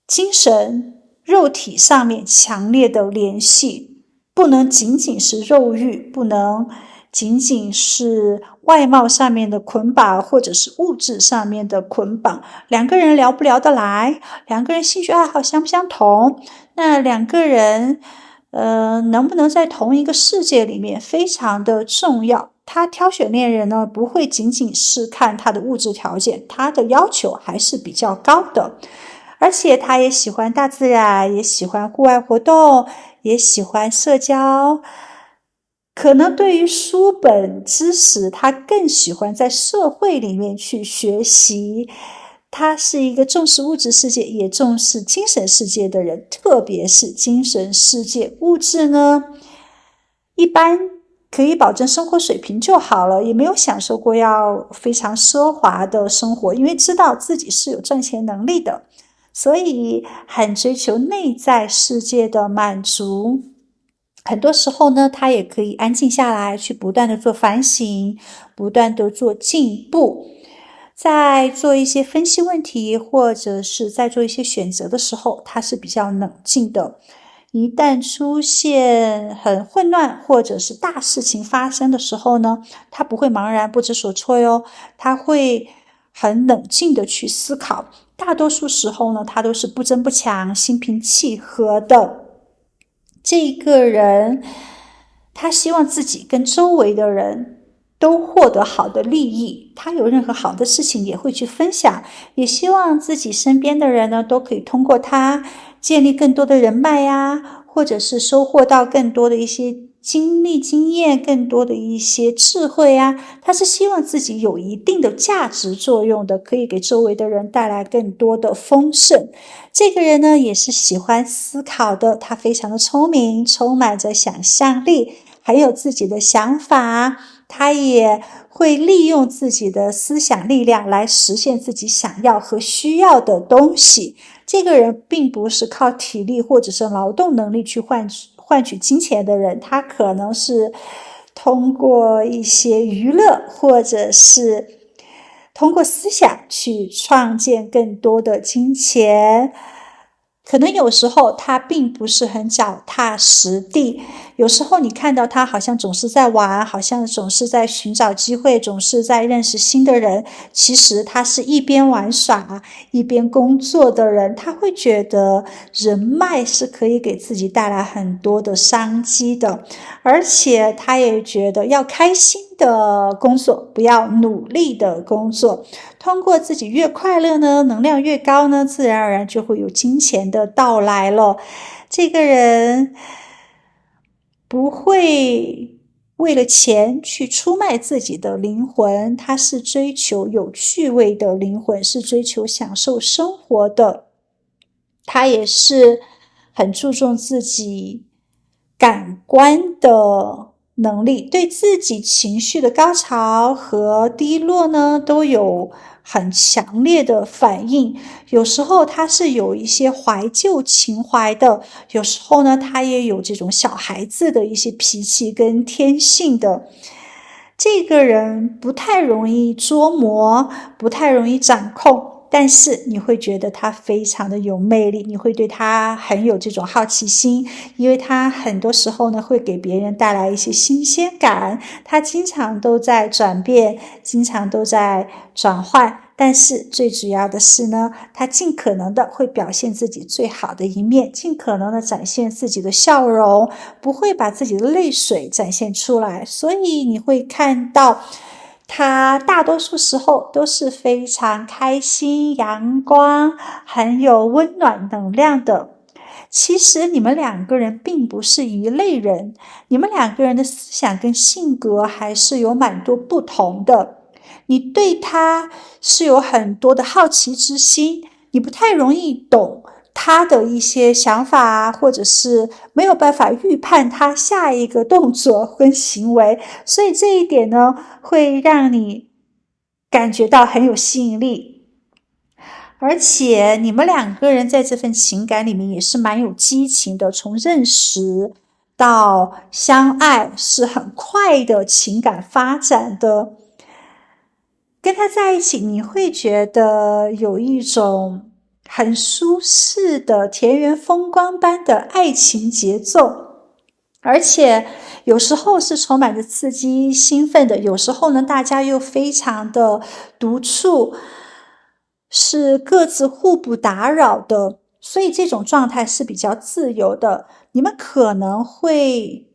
精神、肉体上面强烈的联系，不能仅仅是肉欲，不能仅仅是外貌上面的捆绑，或者是物质上面的捆绑。两个人聊不聊得来，两个人兴趣爱好相不相同，那两个人能不能在同一个世界里面非常的重要。他挑选恋人呢，不会仅仅是看他的物质条件，他的要求还是比较高的。而且他也喜欢大自然，也喜欢户外活动，也喜欢社交。可能对于书本知识，他更喜欢在社会里面去学习。他是一个重视物质世界也重视精神世界的人，特别是精神世界。物质呢，一般可以保证生活水平就好了，也没有享受过要非常奢华的生活，因为知道自己是有赚钱能力的，所以很追求内在世界的满足。很多时候呢，他也可以安静下来，去不断的做反省，不断的做进步。在做一些分析问题，或者是在做一些选择的时候，他是比较冷静的。一旦出现很混乱或者是大事情发生的时候呢，他不会茫然不知所措哟，他会很冷静的去思考。大多数时候呢，他都是不争不抢，心平气和的。这个人，他希望自己跟周围的人都获得好的利益，他有任何好的事情也会去分享，也希望自己身边的人呢，都可以通过他建立更多的人脉呀，或者是收获到更多的一些经历经验，更多的一些智慧啊，他是希望自己有一定的价值作用的，可以给周围的人带来更多的丰盛。这个人呢，也是喜欢思考的，他非常的聪明，充满着想象力，很有自己的想法，他也会利用自己的思想力量来实现自己想要和需要的东西。这个人并不是靠体力或者是劳动能力去换取金钱的人，他可能是通过一些娱乐，或者是通过思想去创建更多的金钱。可能有时候他并不是很脚踏实地，有时候你看到他好像总是在玩，好像总是在寻找机会，总是在认识新的人，其实他是一边玩耍一边工作的人。他会觉得人脉是可以给自己带来很多的商机的，而且他也觉得要开心的工作，不要努力的工作。通过自己越快乐呢，能量越高呢，自然而然就会有金钱的到来了。这个人不会为了钱去出卖自己的灵魂，他是追求有趣味的灵魂，是追求享受生活的。他也是很注重自己感官的能力，对自己情绪的高潮和低落呢，都有很强烈的反应。有时候他是有一些怀旧情怀的，有时候呢，他也有这种小孩子的一些脾气跟天性的。这个人不太容易捉摸，不太容易掌控，但是你会觉得他非常的有魅力，你会对他很有这种好奇心，因为他很多时候呢会给别人带来一些新鲜感，他经常都在转变，经常都在转换，但是最主要的是呢，他尽可能的会表现自己最好的一面，尽可能的展现自己的笑容，不会把自己的泪水展现出来，所以你会看到他大多数时候都是非常开心、阳光，很有温暖能量的。其实你们两个人并不是一类人，你们两个人的思想跟性格还是有蛮多不同的。你对他是有很多的好奇之心，你不太容易懂他的一些想法，或者是没有办法预判他下一个动作跟行为，所以这一点呢，会让你感觉到很有吸引力。而且你们两个人在这份情感里面也是蛮有激情的，从认识到相爱是很快的情感发展的。跟他在一起，你会觉得有一种很舒适的田园风光般的爱情节奏，而且有时候是充满着刺激兴奋的，有时候呢大家又非常的独处，是各自互不打扰的，所以这种状态是比较自由的。你们可能会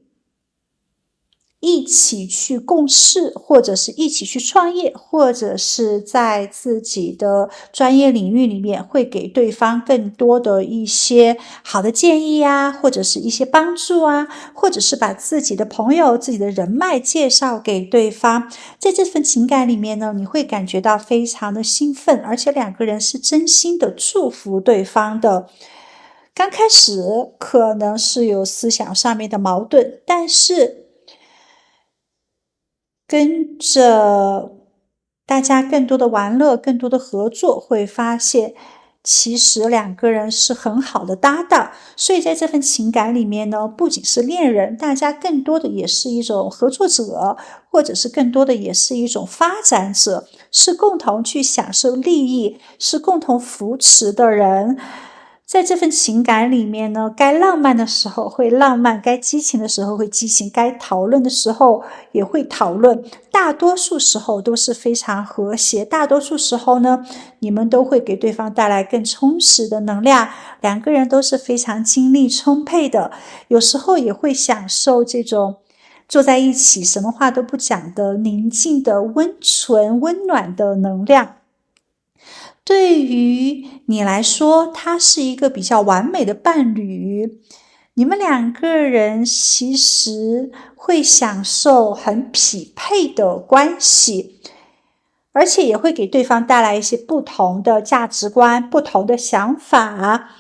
一起去共事，或者是一起去创业，或者是在自己的专业领域里面会给对方更多的一些好的建议啊，或者是一些帮助啊，或者是把自己的朋友、自己的人脉介绍给对方。在这份情感里面呢，你会感觉到非常的兴奋，而且两个人是真心的祝福对方的。刚开始可能是有思想上面的矛盾，但是跟着大家更多的玩乐，更多的合作，会发现其实两个人是很好的搭档。所以在这份情感里面呢，不仅是恋人，大家更多的也是一种合作者，或者是更多的也是一种发展者，是共同去享受利益，是共同扶持的人。在这份情感里面呢，该浪漫的时候会浪漫，该激情的时候会激情，该讨论的时候也会讨论，大多数时候都是非常和谐，大多数时候呢，你们都会给对方带来更充实的能量，两个人都是非常精力充沛的，有时候也会享受这种坐在一起什么话都不讲的宁静的温存温暖的能量。对于你来说，他是一个比较完美的伴侣，你们两个人其实会享受很匹配的关系，而且也会给对方带来一些不同的价值观，不同的想法，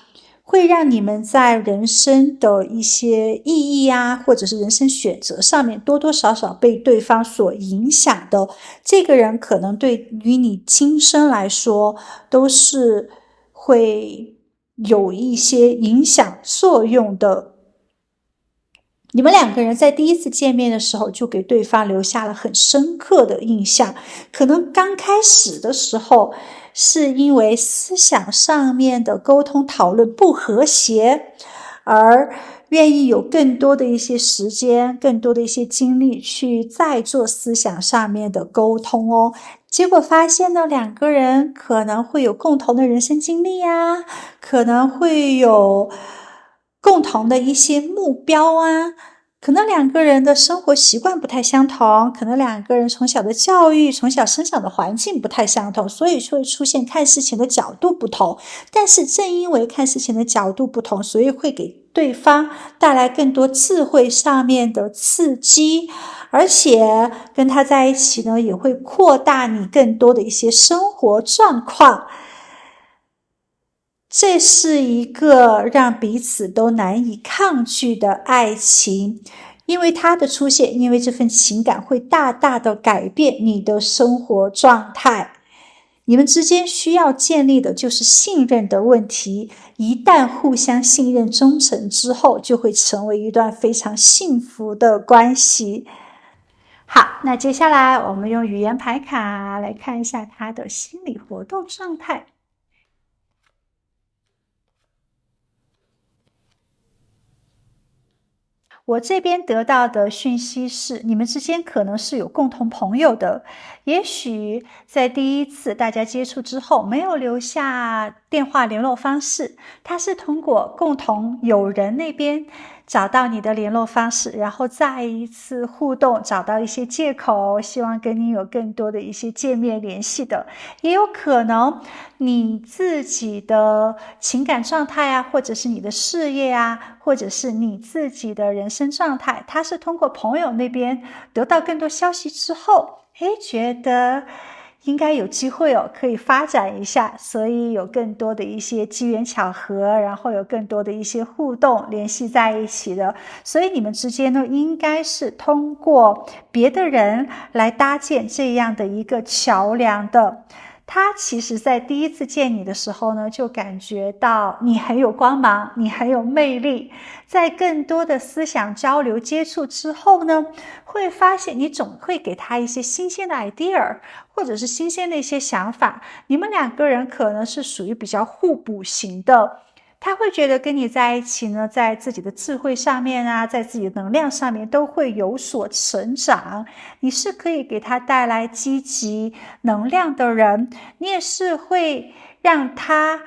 会让你们在人生的一些意义啊，或者是人生选择上面多多少少被对方所影响的。这个人可能对于你今生来说都是会有一些影响作用的。你们两个人在第一次见面的时候就给对方留下了很深刻的印象，可能刚开始的时候是因为思想上面的沟通讨论不和谐，而愿意有更多的一些时间，更多的一些精力去再做思想上面的沟通哦。结果发现呢，两个人可能会有共同的人生经历啊，可能会有共同的一些目标啊，可能两个人的生活习惯不太相同，可能两个人从小的教育，从小生长的环境不太相同，所以会出现看事情的角度不同。但是正因为看事情的角度不同，所以会给对方带来更多智慧上面的刺激，而且跟他在一起呢，也会扩大你更多的一些生活状况。这是一个让彼此都难以抗拒的爱情，因为它的出现，因为这份情感会大大的改变你的生活状态。你们之间需要建立的就是信任的问题，一旦互相信任忠诚之后，就会成为一段非常幸福的关系。好，那接下来我们用语言牌卡来看一下他的心理活动状态。我这边得到的讯息是，你们之间可能是有共同朋友的，也许在第一次大家接触之后没有留下电话联络方式，他是通过共同友人那边找到你的联络方式，然后再一次互动，找到一些借口，希望跟你有更多的一些见面联系的。也有可能你自己的情感状态啊，或者是你的事业啊，或者是你自己的人生状态，他是通过朋友那边得到更多消息之后，觉得应该有机会哦，可以发展一下，所以有更多的一些机缘巧合，然后有更多的一些互动联系在一起的，所以你们之间呢，应该是通过别的人来搭建这样的一个桥梁的。他其实在第一次见你的时候呢，就感觉到你很有光芒，你很有魅力。在更多的思想交流接触之后呢，会发现你总会给他一些新鲜的 idea， 或者是新鲜的一些想法。你们两个人可能是属于比较互补型的，他会觉得跟你在一起呢，在自己的智慧上面啊，在自己的能量上面都会有所成长。你是可以给他带来积极能量的人，你也是会让他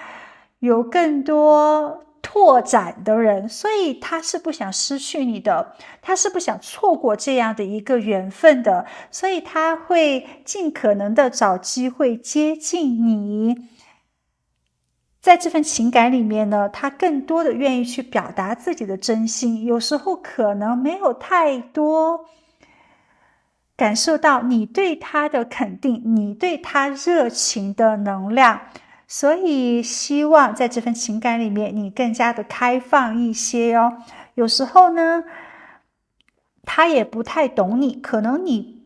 有更多拓展的人，所以他是不想失去你的，他是不想错过这样的一个缘分的，所以他会尽可能的找机会接近你。在这份情感里面呢，他更多的愿意去表达自己的真心，有时候可能没有太多感受到你对他的肯定，你对他热情的能量，所以希望在这份情感里面你更加的开放一些哦。有时候呢，他也不太懂你，可能你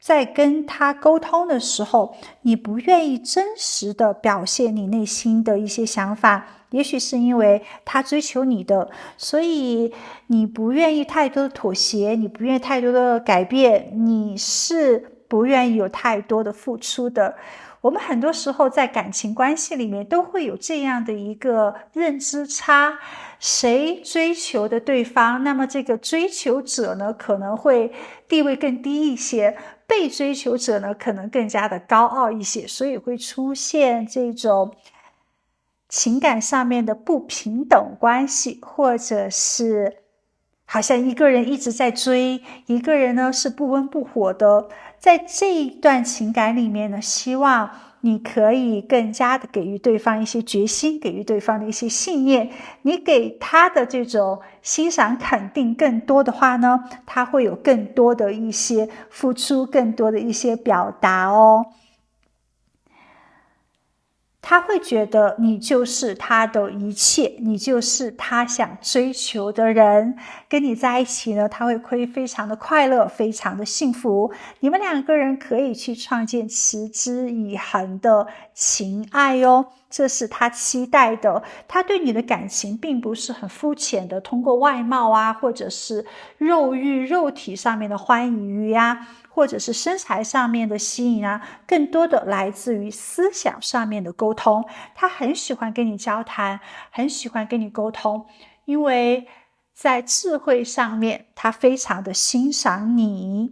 在跟他沟通的时候，你不愿意真实的表现你内心的一些想法，也许是因为他追求你的，所以你不愿意太多的妥协，你不愿意太多的改变，你是不愿意有太多的付出的。我们很多时候在感情关系里面都会有这样的一个认知差，谁追求的对方，那么这个追求者呢可能会地位更低一些，被追求者呢可能更加的高傲一些，所以会出现这种情感上面的不平等关系，或者是好像一个人一直在追，一个人呢是不温不火的。在这一段情感里面呢，希望你可以更加的给予对方一些决心，给予对方的一些信念。你给他的这种欣赏肯定更多的话呢，他会有更多的一些付出，更多的一些表达哦。他会觉得你就是他的一切，你就是他想追求的人，跟你在一起呢，他会非常的快乐，非常的幸福。你们两个人可以去创建持之以恒的情爱哦，这是他期待的。他对你的感情并不是很肤浅的，通过外貌啊，或者是肉欲、肉体上面的欢愉呀，或者是身材上面的吸引啊，更多的来自于思想上面的沟通。他很喜欢跟你交谈，很喜欢跟你沟通，因为在智慧上面他非常的欣赏你。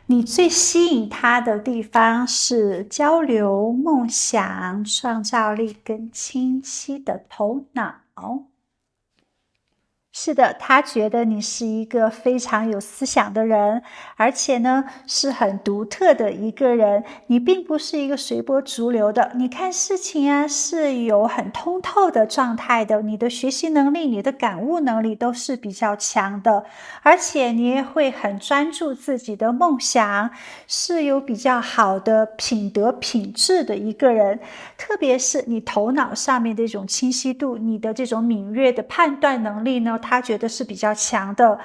你最吸引他的地方是交流、梦想、创造力跟清晰的头脑。是的，他觉得你是一个非常有思想的人，而且呢是很独特的一个人。你并不是一个随波逐流的，你看事情啊是有很通透的状态的，你的学习能力、你的感悟能力都是比较强的，而且你也会很专注自己的梦想，是有比较好的品德品质的一个人。特别是你头脑上面的一种清晰度，你的这种敏锐的判断能力呢，他觉得是比较强的，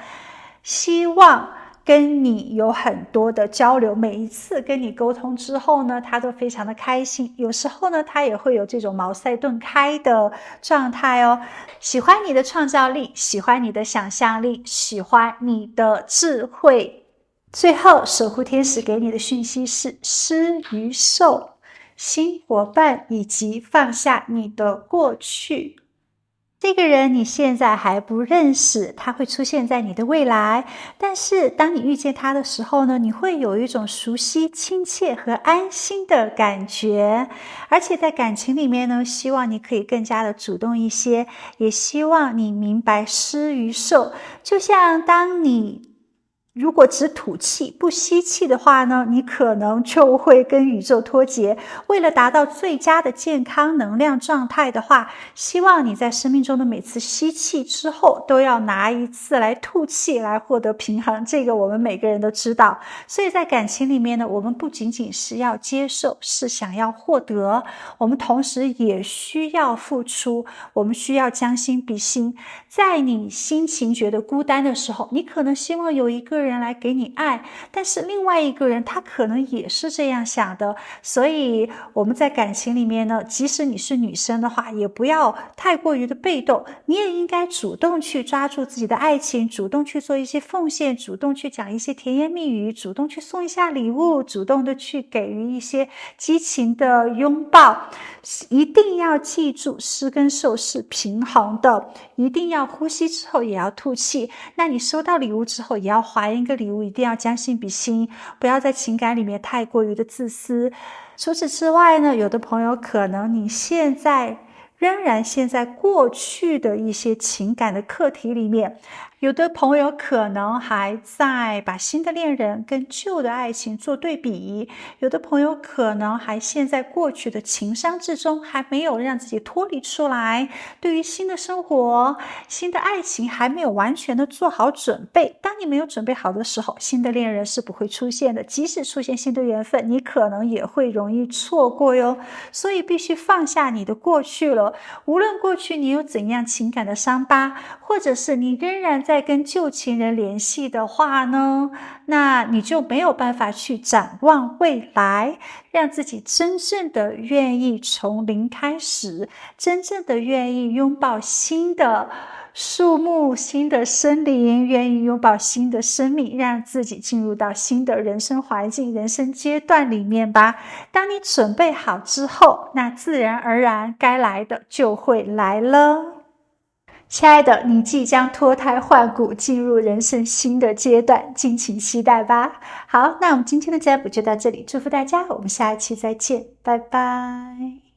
希望跟你有很多的交流，每一次跟你沟通之后呢，他都非常的开心。有时候呢，他也会有这种茅塞顿开的状态哦。喜欢你的创造力，喜欢你的想象力，喜欢你的智慧。最后，守护天使给你的讯息是施与受，新伙伴以及放下你的过去。这个人你现在还不认识，他会出现在你的未来，但是当你遇见他的时候呢，你会有一种熟悉、亲切和安心的感觉。而且在感情里面呢，希望你可以更加的主动一些，也希望你明白施与受。就像当你如果只吐气不吸气的话呢，你可能就会跟宇宙脱节。为了达到最佳的健康能量状态的话，希望你在生命中的每次吸气之后都要拿一次来吐气，来获得平衡。这个我们每个人都知道。所以在感情里面呢，我们不仅仅是要接受，是想要获得，我们同时也需要付出，我们需要将心比心。在你心情觉得孤单的时候，你可能希望有一个人来给你爱，但是另外一个人他可能也是这样想的。所以我们在感情里面呢，即使你是女生的话，也不要太过于的被动，你也应该主动去抓住自己的爱情，主动去做一些奉献，主动去讲一些甜言蜜语，主动去送一下礼物，主动的去给予一些激情的拥抱。一定要记住，施跟受是平衡的，一定要呼吸之后也要吐气。那你收到礼物之后也要还一个礼物，一定要将心比心，不要在情感里面太过于的自私。除此之外呢，有的朋友可能你现在仍然陷在过去的一些情感的课题里面，有的朋友可能还在把新的恋人跟旧的爱情做对比，有的朋友可能还陷在过去的情伤之中，还没有让自己脱离出来，对于新的生活、新的爱情还没有完全的做好准备。当你没有准备好的时候，新的恋人是不会出现的，即使出现新的缘分，你可能也会容易错过哟。所以必须放下你的过去了，了。无论过去你有怎样情感的伤疤，或者是你仍然在跟旧情人联系的话呢，那你就没有办法去展望未来，让自己真正的愿意从零开始，真正的愿意拥抱新的树木、新的森林，愿意拥抱新的生命，让自己进入到新的人生环境、人生阶段里面吧。当你准备好之后，那自然而然该来的就会来了。亲爱的，你即将脱胎换骨，进入人生新的阶段，敬请期待吧。好，那我们今天的占卜就到这里，祝福大家，我们下一期再见，拜拜。